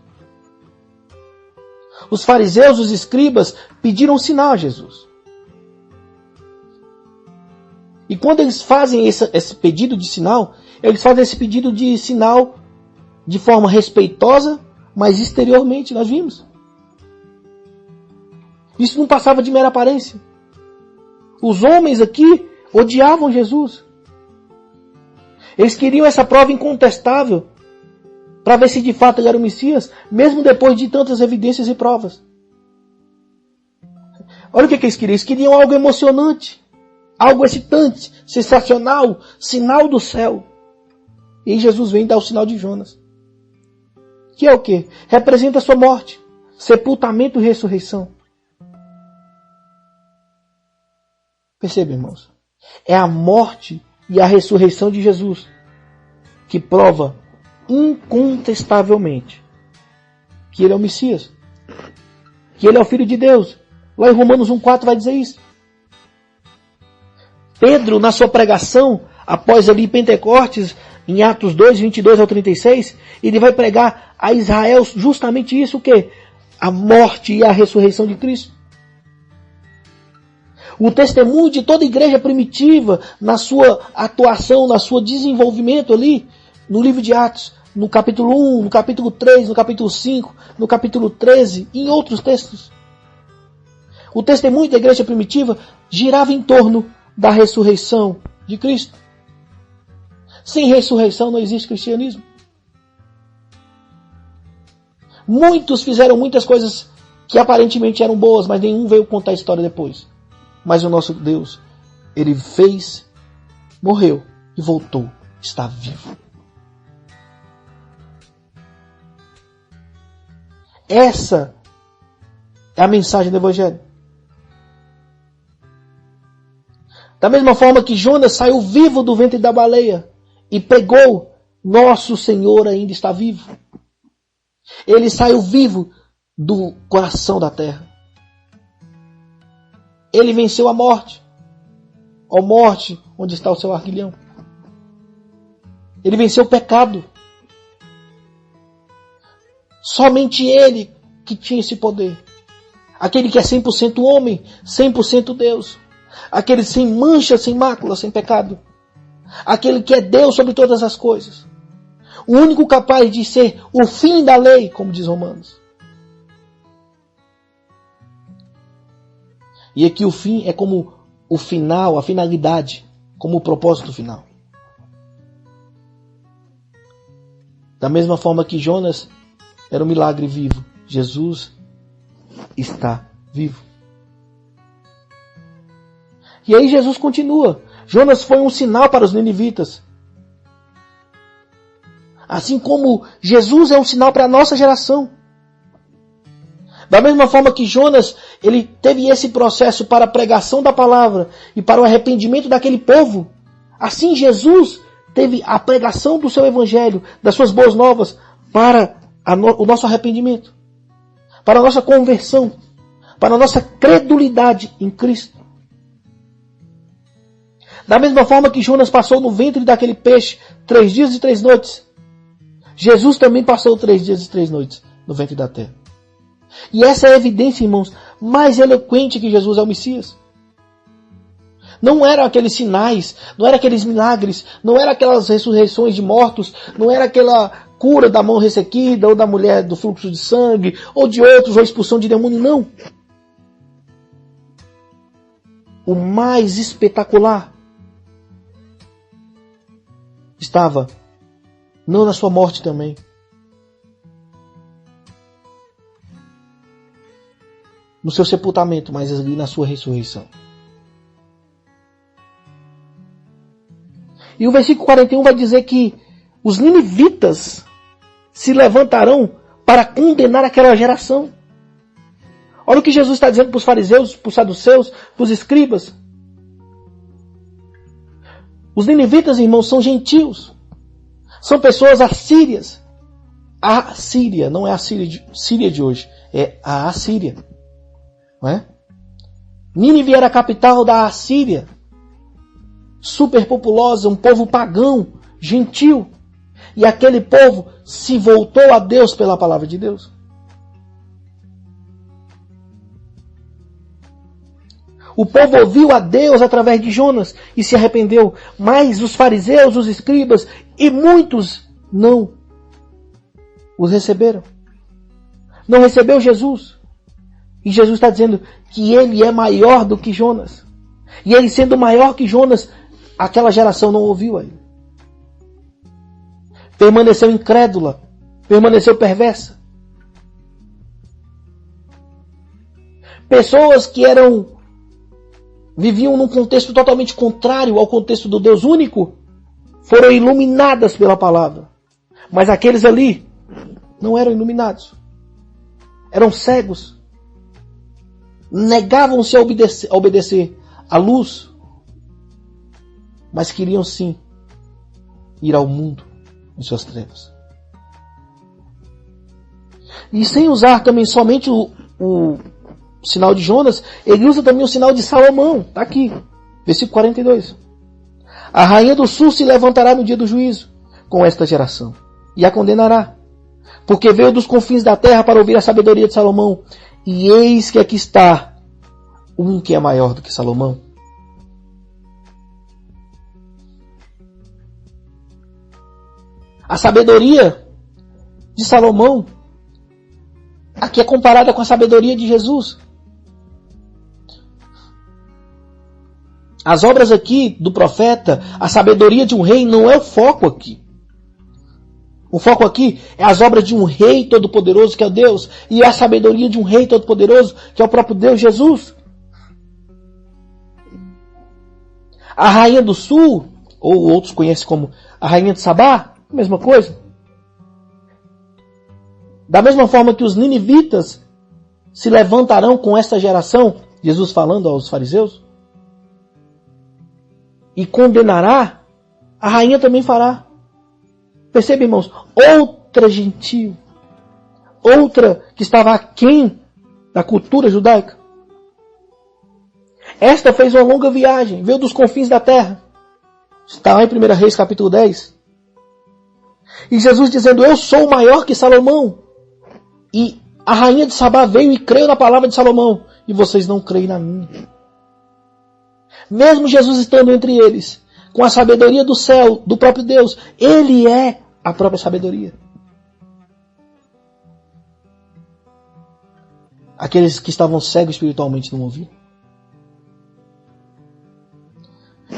A: Os fariseus, os escribas, pediram um sinal a Jesus. E quando eles fazem esse pedido de sinal, eles fazem esse pedido de sinal de forma respeitosa, mas exteriormente, nós vimos. Isso não passava de mera aparência. Os homens aqui odiavam Jesus. Eles queriam essa prova incontestável para ver se de fato ele era o Messias, mesmo depois de tantas evidências e provas. Olha o que eles queriam. Eles queriam algo emocionante, algo excitante, sensacional, sinal do céu. E aí Jesus vem dar o sinal de Jonas. Que é o quê? Representa a sua morte, sepultamento e ressurreição. Perceba, irmãos. É a morte e a ressurreição de Jesus que prova incontestavelmente que ele é o Messias, que ele é o Filho de Deus. Lá em Romanos 1,4 vai dizer isso. Pedro, na sua pregação, após ali Pentecostes, em Atos 2, 22 ao 36, ele vai pregar a Israel justamente isso, o quê? A morte e a ressurreição de Cristo. O testemunho de toda a igreja primitiva, na sua atuação, na seu desenvolvimento ali, no livro de Atos, no capítulo 1, no capítulo 3, no capítulo 5, no capítulo 13 e em outros textos. O testemunho da igreja primitiva girava em torno da ressurreição de Cristo. Sem ressurreição não existe cristianismo. Muitos fizeram muitas coisas que aparentemente eram boas, mas nenhum veio contar a história depois. Mas o nosso Deus, ele fez, morreu e voltou, está vivo. Essa É a mensagem do Evangelho. Da mesma forma que Jonas saiu vivo do ventre da baleia e pregou, nosso Senhor ainda está vivo. Ele saiu vivo do coração da terra. Ele venceu a morte. Ó morte, onde está o seu aguilhão? Ele venceu o pecado. Somente Ele que tinha esse poder. Aquele que é 100% homem, 100% Deus. Aquele sem mancha, sem mácula, sem pecado. Aquele que é Deus sobre todas as coisas. O único capaz de ser o fim da lei, como diz Romanos. E aqui o fim é como o final, a finalidade, como o propósito final. Da mesma forma que Jonas era um milagre vivo, Jesus está vivo. E aí Jesus continua. Jonas foi um sinal para os ninivitas. Assim como Jesus é um sinal para a nossa geração. Da mesma forma que Jonas, ele teve esse processo para a pregação da palavra e para o arrependimento daquele povo, assim Jesus teve a pregação do seu evangelho, das suas boas novas, para o nosso arrependimento, para a nossa conversão, para a nossa credulidade em Cristo. Da mesma forma que Jonas passou no ventre daquele peixe 3 dias e 3 noites, Jesus também passou 3 dias e 3 noites no ventre da terra. E essa é a evidência, irmãos, mais eloquente que Jesus é o Messias. Não eram aqueles sinais, não eram aqueles milagres, não eram aquelas ressurreições de mortos, não era aquela cura da mão ressequida, ou da mulher do fluxo de sangue, ou de outros, ou expulsão de demônio, não. O mais espetacular estava não na sua morte também, no seu sepultamento, mas ali na sua ressurreição. E o versículo 41 vai dizer que os ninivitas se levantarão para condenar aquela geração. Olha o que Jesus está dizendo para os fariseus, para os saduceus, para os escribas. Os ninivitas, irmãos, são gentios. São pessoas assírias. A Síria, não é a Síria de hoje, é a Assíria. Não é? Nínive era a capital da Assíria. Superpopulosa, um povo pagão, gentil. E aquele povo se voltou a Deus pela palavra de Deus. O povo ouviu a Deus através de Jonas e se arrependeu. Mas os fariseus, os escribas e muitos não os receberam. Não recebeu Jesus. E Jesus está dizendo que ele é maior do que Jonas. E ele sendo maior que Jonas, aquela geração não ouviu a ele. Permaneceu incrédula. Permaneceu perversa. Pessoas que viviam num contexto totalmente contrário ao contexto do Deus único, foram iluminadas pela palavra. Mas aqueles ali não eram iluminados. Eram cegos. Negavam-se a obedecer à luz, mas queriam sim ir ao mundo em suas trevas. E sem usar também somente o sinal de Jonas, ele usa também o sinal de Salomão. Está aqui, versículo 42. A rainha do sul se levantará no dia do juízo com esta geração e a condenará, porque veio dos confins da terra para ouvir a sabedoria de Salomão. E eis que aqui está um que é maior do que Salomão. A sabedoria de Salomão aqui é comparada com a sabedoria de Jesus. As obras aqui do profeta, a sabedoria de um rei não é o foco aqui. O foco aqui é as obras de um rei todo-poderoso que é Deus, e a sabedoria de um rei todo-poderoso que é o próprio Deus Jesus. A rainha do sul, ou outros conhecem como a rainha de Sabá, a mesma coisa. Da mesma forma que os ninivitas se levantarão com esta geração, Jesus falando aos fariseus, e condenará, a rainha também fará. Percebe, irmãos? Outra gentil, outra que estava aquém da cultura judaica. Esta fez uma longa viagem, veio dos confins da terra. Está lá em 1 Reis capítulo 10. E Jesus dizendo, eu sou maior que Salomão. E a rainha de Sabá veio e creu na palavra de Salomão. E vocês não creem na minha. Mesmo Jesus estando entre eles, com a sabedoria do céu, do próprio Deus, Ele é a própria sabedoria. Aqueles que estavam cegos espiritualmente não ouviram.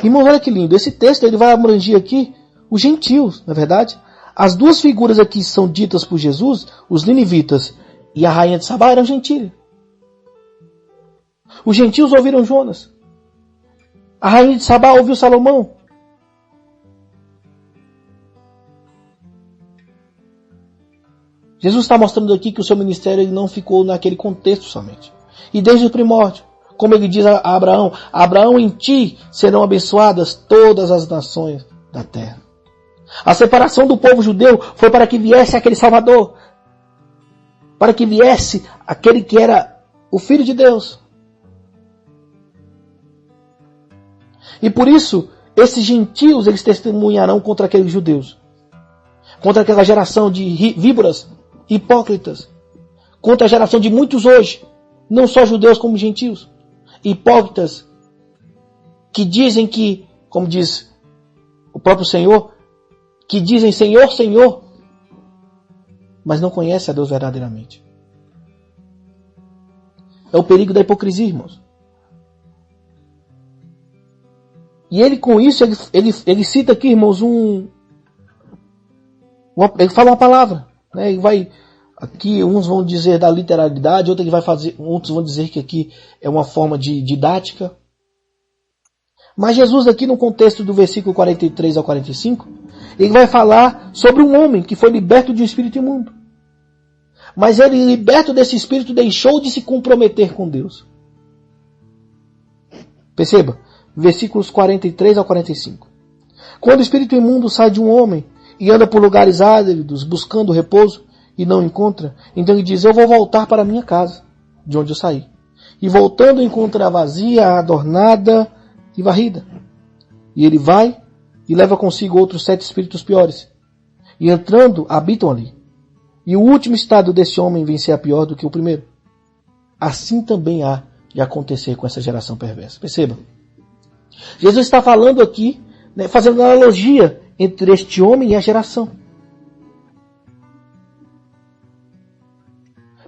A: Irmãos, olha que lindo. Esse texto ele vai abranger aqui os gentios, na verdade. As duas figuras aqui são ditas por Jesus, os ninivitas e a rainha de Sabá eram gentios. Os gentios ouviram Jonas. A rainha de Sabá ouviu Salomão. Jesus está mostrando aqui que o seu ministério ele não ficou naquele contexto somente. E desde o primórdio, como ele diz a Abraão, Abraão, em ti serão abençoadas todas as nações da terra. A separação do povo judeu foi para que viesse aquele Salvador. Para que viesse aquele que era o Filho de Deus. E por isso, esses gentios, eles testemunharão contra aqueles judeus. Contra aquela geração de víboras, hipócritas. Contra a geração de muitos hoje, não só judeus como gentios. Hipócritas, que dizem que, como diz o próprio Senhor, que dizem Senhor, Senhor, mas não conhecem a Deus verdadeiramente. É o perigo da hipocrisia, irmãos. E ele com isso, ele cita aqui, irmãos, ele fala uma palavra, né? Ele vai, aqui uns vão dizer da literalidade, outros vão dizer que aqui é uma forma de didática. Mas Jesus aqui no contexto do versículo 43 ao 45, ele vai falar sobre um homem que foi liberto de um espírito imundo. Mas ele, liberto desse espírito, deixou de se comprometer com Deus. Perceba, versículos 43 ao 45. Quando o espírito imundo sai de um homem e anda por lugares áridos, buscando repouso, e não encontra, então ele diz, eu vou voltar para a minha casa, de onde eu saí. E voltando encontra vazia, adornada e varrida. E ele vai e leva consigo outros 7 espíritos piores. E entrando, habitam ali. E o último estado desse homem vem ser pior do que o primeiro. Assim também há de acontecer com essa geração perversa. Perceba. Jesus está falando aqui, né, fazendo uma analogia entre este homem e a geração.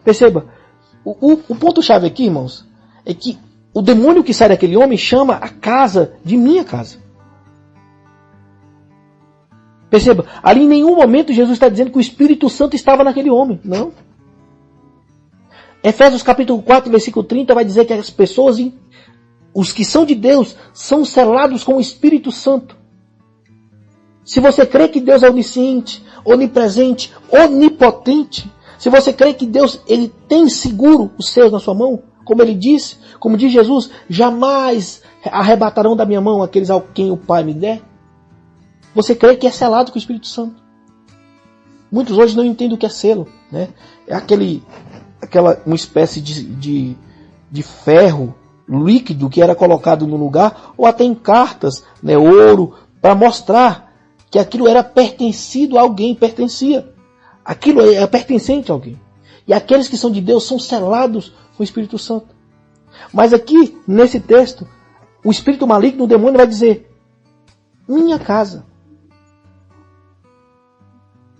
A: Perceba, o ponto-chave aqui, irmãos, é que o demônio que sai daquele homem chama a casa de minha casa. Perceba, ali em nenhum momento Jesus está dizendo que o Espírito Santo estava naquele homem. Não. Efésios capítulo 4, versículo 30 vai dizer que as pessoas, os que são de Deus, são selados com o Espírito Santo. Se você crê que Deus é onisciente, onipresente, onipotente, se você crê que Deus ele tem seguro os seus na sua mão, como ele disse, como diz Jesus, jamais arrebatarão da minha mão aqueles a quem o Pai me der. Você crê que é selado com o Espírito Santo. Muitos hoje não entendem o que é selo, né? É uma espécie de ferro líquido que era colocado no lugar, ou até em cartas, né, ouro, para mostrar que aquilo era pertencido a alguém, pertencia. Aquilo é pertencente a alguém. E aqueles que são de Deus são selados com o Espírito Santo. Mas aqui, nesse texto, o espírito maligno, o demônio, vai dizer, minha casa.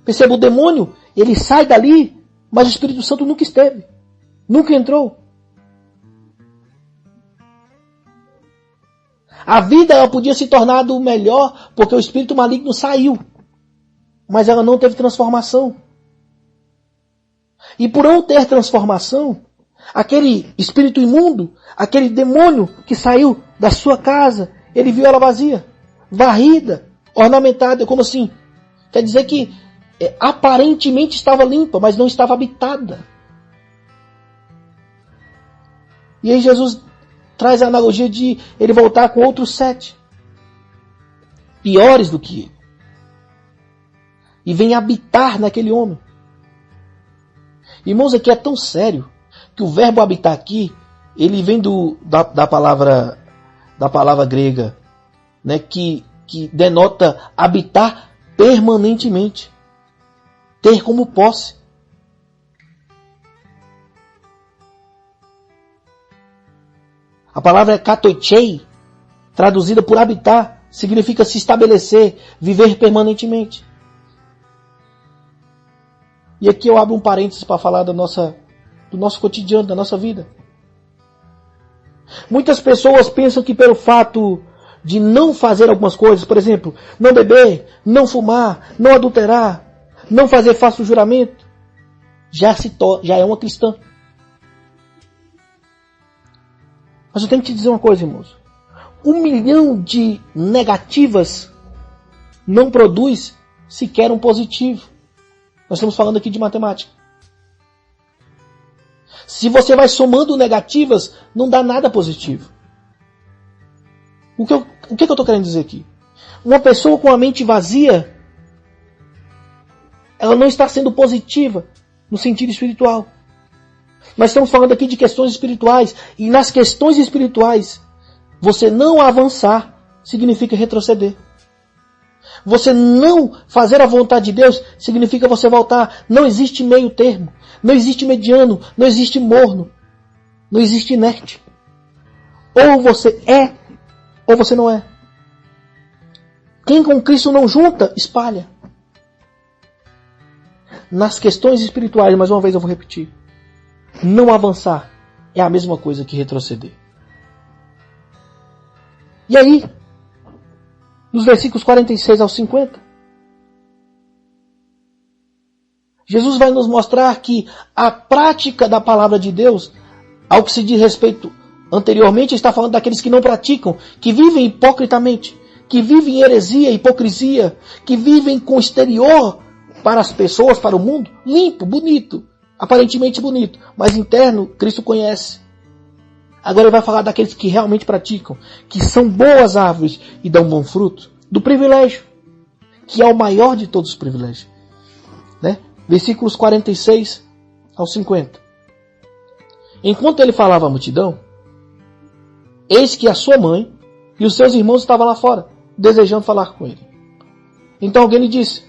A: Perceba, o demônio, ele sai dali, mas o Espírito Santo nunca esteve. Nunca entrou. A vida ela podia se tornar melhor porque o espírito maligno saiu. Mas ela não teve transformação. E por não ter transformação, aquele espírito imundo, aquele demônio que saiu da sua casa, ele viu ela vazia, varrida, ornamentada. Como assim? Quer dizer que aparentemente estava limpa, mas não estava habitada. E aí Jesus traz a analogia de ele voltar com outros 7. Piores do que ele. E vem habitar naquele homem. Irmãos, aqui é tão sério que o verbo habitar aqui, ele vem da palavra grega, né, que denota habitar permanentemente. Ter como posse. A palavra katoichei, traduzida por habitar, significa se estabelecer, viver permanentemente. E aqui eu abro um parênteses para falar do nosso cotidiano, da nossa vida. Muitas pessoas pensam que pelo fato de não fazer algumas coisas, por exemplo, não beber, não fumar, não adulterar, não fazer falso juramento, já é uma cristã. Mas eu tenho que te dizer uma coisa, irmãos. 1 milhão de negativas não produz sequer um positivo. Nós estamos falando aqui de matemática. Se você vai somando negativas, não dá nada positivo. O que eu estou querendo dizer aqui? Uma pessoa com a mente vazia, ela não está sendo positiva no sentido espiritual. Nós estamos falando aqui de questões espirituais. E nas questões espirituais, você não avançar significa retroceder. Você não fazer a vontade de Deus significa você voltar. Não existe meio termo. Não existe mediano. Não existe morno. Não existe inerte. Ou você é, ou você não é. Quem com Cristo não junta, espalha. Nas questões espirituais, mais uma vez eu vou repetir. Não avançar é a mesma coisa que retroceder. E aí, nos versículos 46 ao 50, Jesus vai nos mostrar que a prática da palavra de Deus, ao que se diz respeito anteriormente, está falando daqueles que não praticam, que vivem hipocritamente, que vivem em heresia, hipocrisia, que vivem com exterior para as pessoas, para o mundo, limpo, bonito, aparentemente bonito, mas interno, Cristo conhece. Agora ele vai falar daqueles que realmente praticam, que são boas árvores e dão bom fruto, do privilégio, que é o maior de todos os privilégios. Né? Versículos 46 ao 50. Enquanto ele falava à multidão, eis que a sua mãe e os seus irmãos estavam lá fora, desejando falar com ele. Então alguém lhe disse,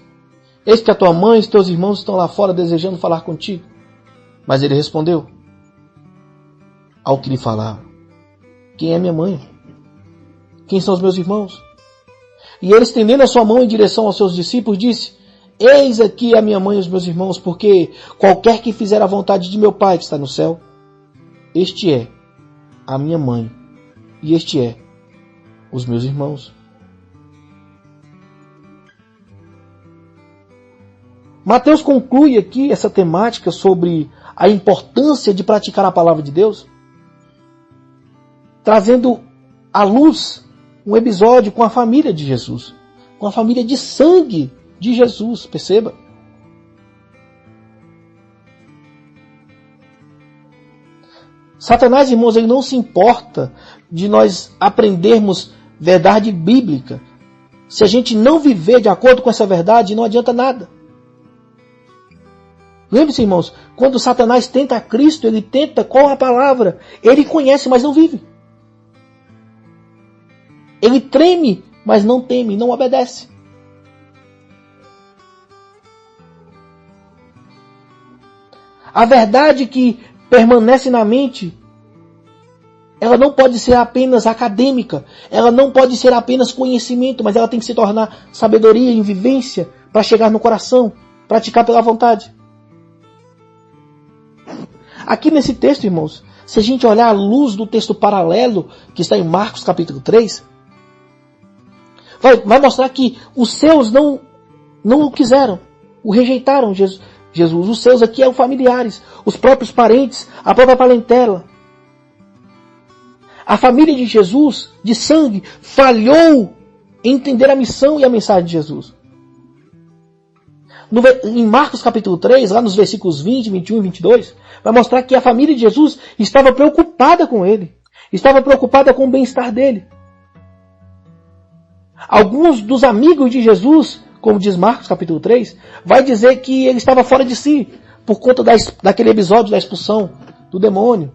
A: eis que a tua mãe e os teus irmãos estão lá fora desejando falar contigo. Mas ele respondeu ao que lhe falava, quem é minha mãe? Quem são os meus irmãos? E ele, estendendo a sua mão em direção aos seus discípulos, disse, eis aqui a minha mãe e os meus irmãos, porque qualquer que fizer a vontade de meu Pai que está no céu, este é a minha mãe e este é os meus irmãos. Mateus conclui aqui essa temática sobre a importância de praticar a palavra de Deus, trazendo à luz um episódio com a família de Jesus, com a família de sangue de Jesus, perceba. Satanás, irmãos, ele não se importa de nós aprendermos verdade bíblica. Se a gente não viver de acordo com essa verdade, não adianta nada. Lembre-se, irmãos, quando Satanás tenta a Cristo, ele tenta qual a palavra? Ele conhece, mas não vive. Ele treme, mas não teme, não obedece. A verdade que permanece na mente, ela não pode ser apenas acadêmica, ela não pode ser apenas conhecimento, mas ela tem que se tornar sabedoria e vivência para chegar no coração, praticar pela vontade. Aqui nesse texto, irmãos, se a gente olhar à luz do texto paralelo, que está em Marcos capítulo 3, vai mostrar que os seus não o quiseram, o rejeitaram Jesus. Os seus aqui eram familiares, os próprios parentes, a própria parentela. A família de Jesus, de sangue, falhou em entender a missão e a mensagem de Jesus. Em Marcos capítulo 3, lá nos versículos 20, 21 e 22, vai mostrar que a família de Jesus estava preocupada com ele. Estava preocupada com o bem-estar dele. Alguns dos amigos de Jesus, como diz Marcos capítulo 3, vai dizer que ele estava fora de si, por conta daquele episódio da expulsão do demônio,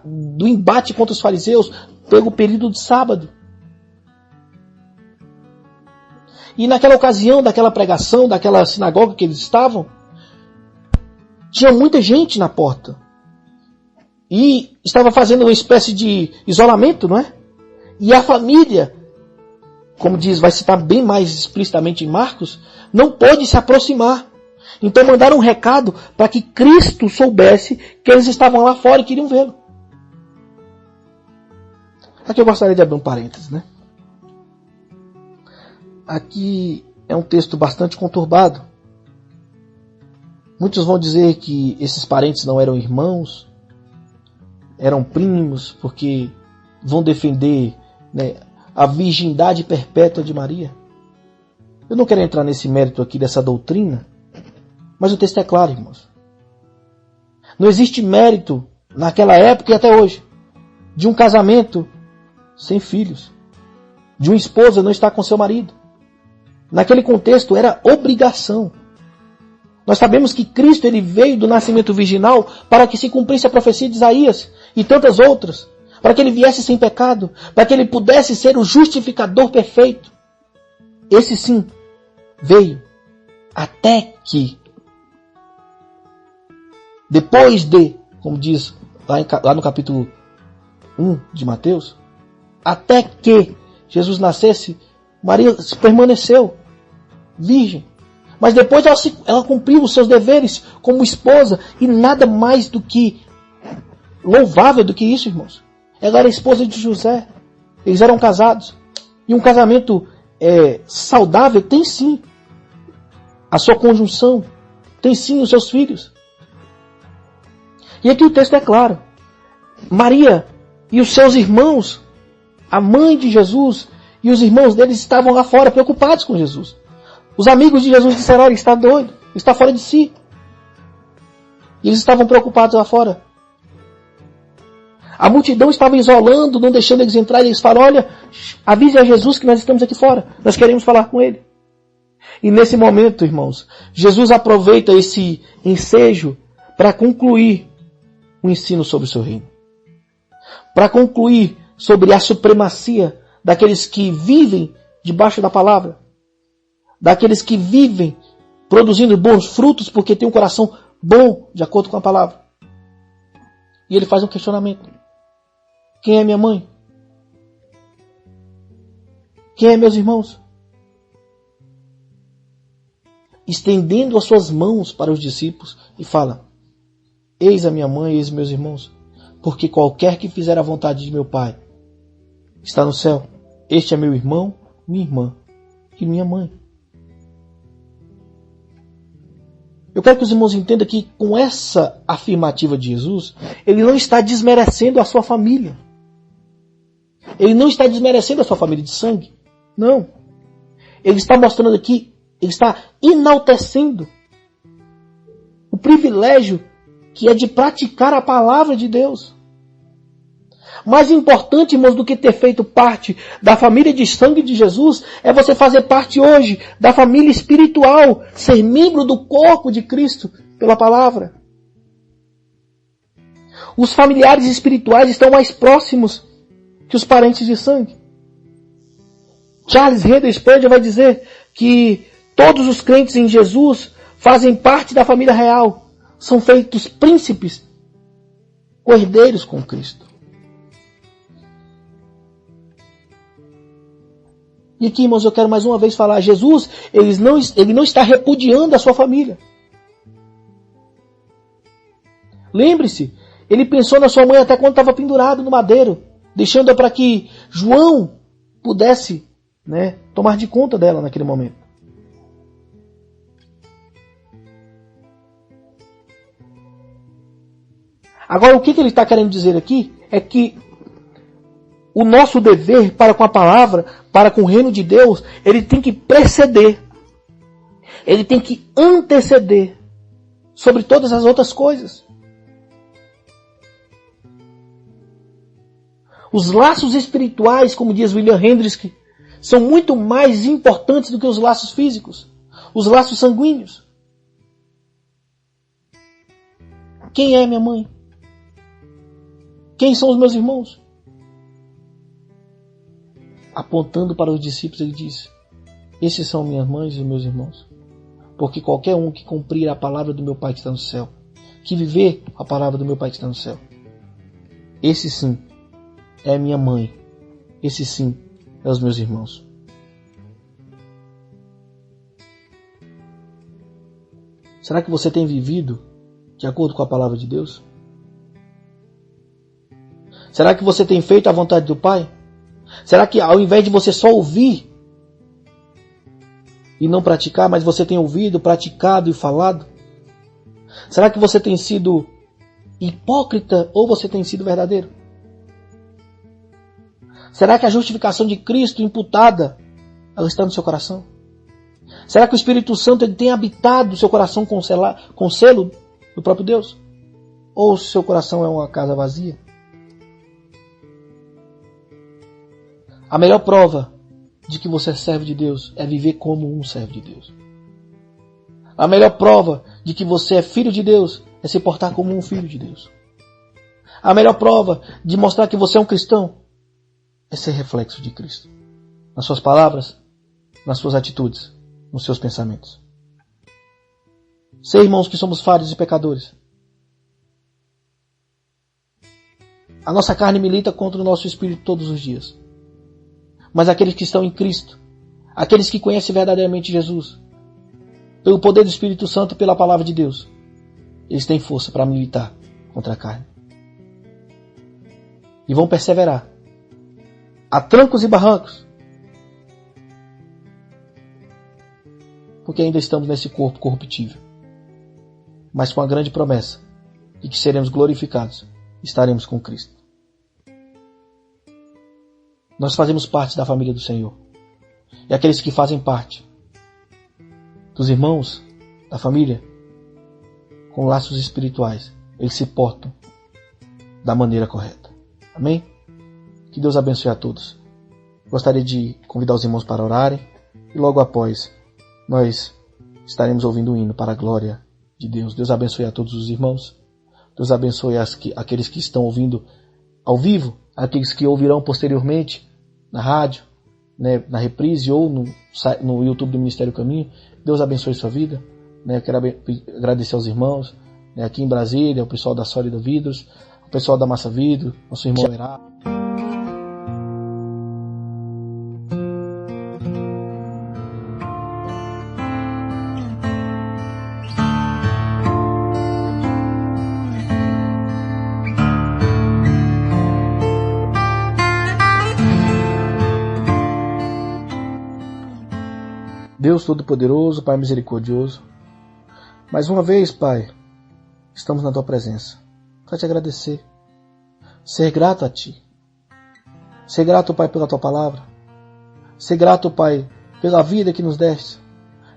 A: do embate contra os fariseus, pelo período de sábado. E naquela ocasião, daquela pregação, daquela sinagoga que eles estavam, tinha muita gente na porta. E estava fazendo uma espécie de isolamento, não é? E a família, como diz, vai citar bem mais explicitamente em Marcos, não pôde se aproximar. Então mandaram um recado para que Cristo soubesse que eles estavam lá fora e queriam vê-lo. Aqui eu gostaria de abrir um parênteses, né? Aqui é um texto bastante conturbado. Muitos vão dizer que esses parentes não eram irmãos, eram primos, porque vão defender, né, a virgindade perpétua de Maria. Eu não quero entrar nesse mérito aqui dessa doutrina, mas o texto é claro, irmãos. Não existe mérito naquela época e até hoje de um casamento sem filhos, de uma esposa não estar com seu marido. Naquele contexto era obrigação. Nós sabemos que Cristo ele veio do nascimento virginal para que se cumprisse a profecia de Isaías e tantas outras, para que ele viesse sem pecado, para que ele pudesse ser o justificador perfeito. Esse sim veio até que, depois de, como diz lá no capítulo 1 de Mateus, até que Jesus nascesse, Maria permaneceu virgem. Mas depois ela cumpriu os seus deveres como esposa, e nada mais do que louvável do que isso, irmãos. Ela era esposa de José. Eles eram casados. E um casamento saudável tem sim a sua conjunção, tem sim os seus filhos. E aqui o texto é claro. Maria e os seus irmãos, a mãe de Jesus e os irmãos deles estavam lá fora preocupados com Jesus. Os amigos de Jesus disseram: olha, ele está doido, ele está fora de si. E eles estavam preocupados lá fora. A multidão estava isolando, não deixando eles entrar. E eles falaram: olha, avise a Jesus que nós estamos aqui fora, nós queremos falar com ele. E nesse momento, irmãos, Jesus aproveita esse ensejo para concluir o ensino sobre o seu reino. Para concluir sobre a supremacia daqueles que vivem debaixo da palavra. Daqueles que vivem produzindo bons frutos porque tem um coração bom de acordo com a palavra. E ele faz um questionamento: quem é minha mãe? Quem é meus irmãos? Estendendo as suas mãos para os discípulos e fala: eis a minha mãe, eis meus irmãos, porque qualquer que fizer a vontade de meu Pai está no céu. Este é meu irmão, minha irmã e minha mãe. Eu quero que os irmãos entendam que com essa afirmativa de Jesus, ele não está desmerecendo a sua família. Ele não está desmerecendo a sua família de sangue. Não. Ele está mostrando aqui, ele está enaltecendo o privilégio que é de praticar a palavra de Deus. Mais importante, irmãos, do que ter feito parte da família de sangue de Jesus, é você fazer parte hoje da família espiritual, ser membro do corpo de Cristo pela palavra. Os familiares espirituais estão mais próximos que os parentes de sangue. Charles Haddon Spurgeon vai dizer que todos os crentes em Jesus fazem parte da família real, são feitos príncipes, herdeiros com Cristo. E aqui, irmãos, eu quero mais uma vez falar: Jesus, ele não está repudiando a sua família. Lembre-se, ele pensou na sua mãe até quando estava pendurado no madeiro, deixando-a para que João pudesse, tomar de conta dela naquele momento. Agora, o que ele está querendo dizer aqui é que o nosso dever para com a palavra, para com o reino de Deus, ele tem que preceder. Ele tem que anteceder sobre todas as outras coisas. Os laços espirituais, como diz William Hendricks, são muito mais importantes do que os laços físicos, os laços sanguíneos. Quem é minha mãe? Quem são os meus irmãos? Apontando para os discípulos, ele diz: esses são minhas mães e meus irmãos. Porque qualquer um que cumprir a palavra do meu Pai que está no céu, que viver a palavra do meu Pai que está no céu, esse sim é minha mãe, esse sim é os meus irmãos. Será que você tem vivido de acordo com a palavra de Deus? Será que você tem feito a vontade do Pai? Será que ao invés de você só ouvir e não praticar, mas você tem ouvido, praticado e falado? Será que você tem sido hipócrita ou você tem sido verdadeiro? Será que a justificação de Cristo imputada, ela está no seu coração? Será que o Espírito Santo ele tem habitado o seu coração com selo do próprio Deus? Ou o seu coração é uma casa vazia? A melhor prova de que você é servo de Deus é viver como um servo de Deus. A melhor prova de que você é filho de Deus é se portar como um filho de Deus. A melhor prova de mostrar que você é um cristão é ser reflexo de Cristo. Nas suas palavras, nas suas atitudes, nos seus pensamentos. Sei, irmãos, que somos falhos e pecadores. A nossa carne milita contra o nosso espírito todos os dias. Mas aqueles que estão em Cristo, aqueles que conhecem verdadeiramente Jesus, pelo poder do Espírito Santo e pela palavra de Deus, eles têm força para militar contra a carne. E vão perseverar, a trancos e barrancos, porque ainda estamos nesse corpo corruptível, mas com a grande promessa de que seremos glorificados, estaremos com Cristo. Nós fazemos parte da família do Senhor. E aqueles que fazem parte dos irmãos da família, com laços espirituais, eles se portam da maneira correta. Amém? Que Deus abençoe a todos. Gostaria de convidar os irmãos para orarem e logo após nós estaremos ouvindo o hino para a glória de Deus. Deus abençoe a todos os irmãos. Deus abençoe aqueles que estão ouvindo ao vivo, aqueles que ouvirão posteriormente na rádio, né, na reprise ou no YouTube do Ministério Caminho. Deus abençoe sua vida. Eu quero agradecer aos irmãos, né, aqui em Brasília, o pessoal da Sólida Vidros, o pessoal da Massa Vidro, nosso irmão Herá. Deus Todo-Poderoso, Pai Misericordioso, mais uma vez, Pai, estamos na Tua presença para Te agradecer, ser grato a Ti, ser grato, Pai, pela Tua palavra, ser grato, Pai, pela vida que nos deste,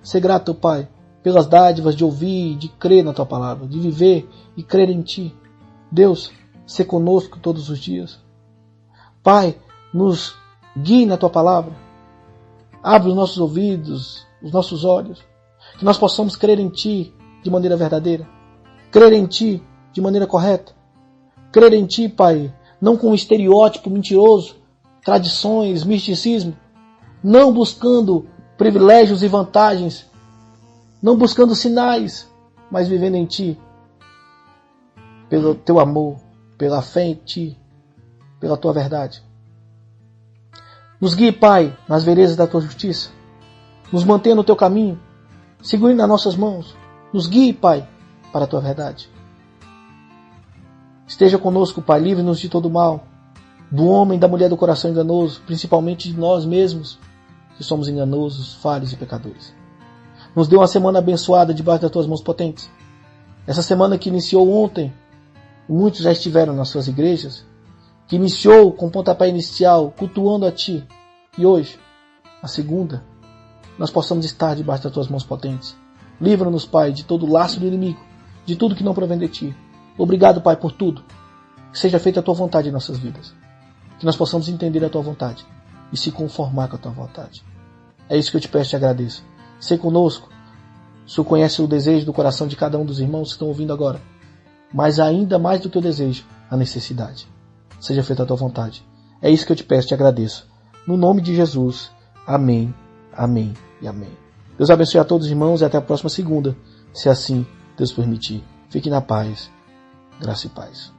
A: ser grato, Pai, pelas dádivas de ouvir e de crer na Tua palavra, de viver e crer em Ti. Deus, ser conosco todos os dias. Pai, nos guie na Tua palavra. Abre os nossos ouvidos, os nossos olhos, que nós possamos crer em Ti de maneira verdadeira, crer em Ti de maneira correta, crer em Ti, Pai, não com um estereótipo mentiroso, tradições, misticismo, não buscando privilégios e vantagens, não buscando sinais, mas vivendo em Ti, pelo Teu amor, pela fé em Ti, pela Tua verdade. Nos guie, Pai, nas veredas da Tua justiça. Nos mantenha no Teu caminho. Segure nas nossas mãos. Nos guie, Pai, para a Tua verdade. Esteja conosco, Pai, livre-nos de todo mal, do homem e da mulher do coração enganoso, principalmente de nós mesmos, que somos enganosos, falhos e pecadores. Nos dê uma semana abençoada debaixo das Tuas mãos potentes. Essa semana que iniciou ontem, muitos já estiveram nas suas igrejas, que iniciou com pontapé inicial, cultuando a Ti. E hoje, a segunda, nós possamos estar debaixo das tuas mãos potentes. Livra-nos, Pai, de todo o laço do inimigo, de tudo que não provém de ti. Obrigado, Pai, por tudo. Que seja feita a tua vontade em nossas vidas. Que nós possamos entender a tua vontade e se conformar com a tua vontade. É isso que eu te peço e te agradeço. Sê conosco. O Senhor conhece o desejo do coração de cada um dos irmãos que estão ouvindo agora. Mas ainda mais do que o desejo, a necessidade. Seja feita a tua vontade. É isso que eu te peço e te agradeço. No nome de Jesus. Amém, amém e amém. Deus abençoe a todos os irmãos e até a próxima segunda, se assim Deus permitir. Fique na paz. Graça e paz.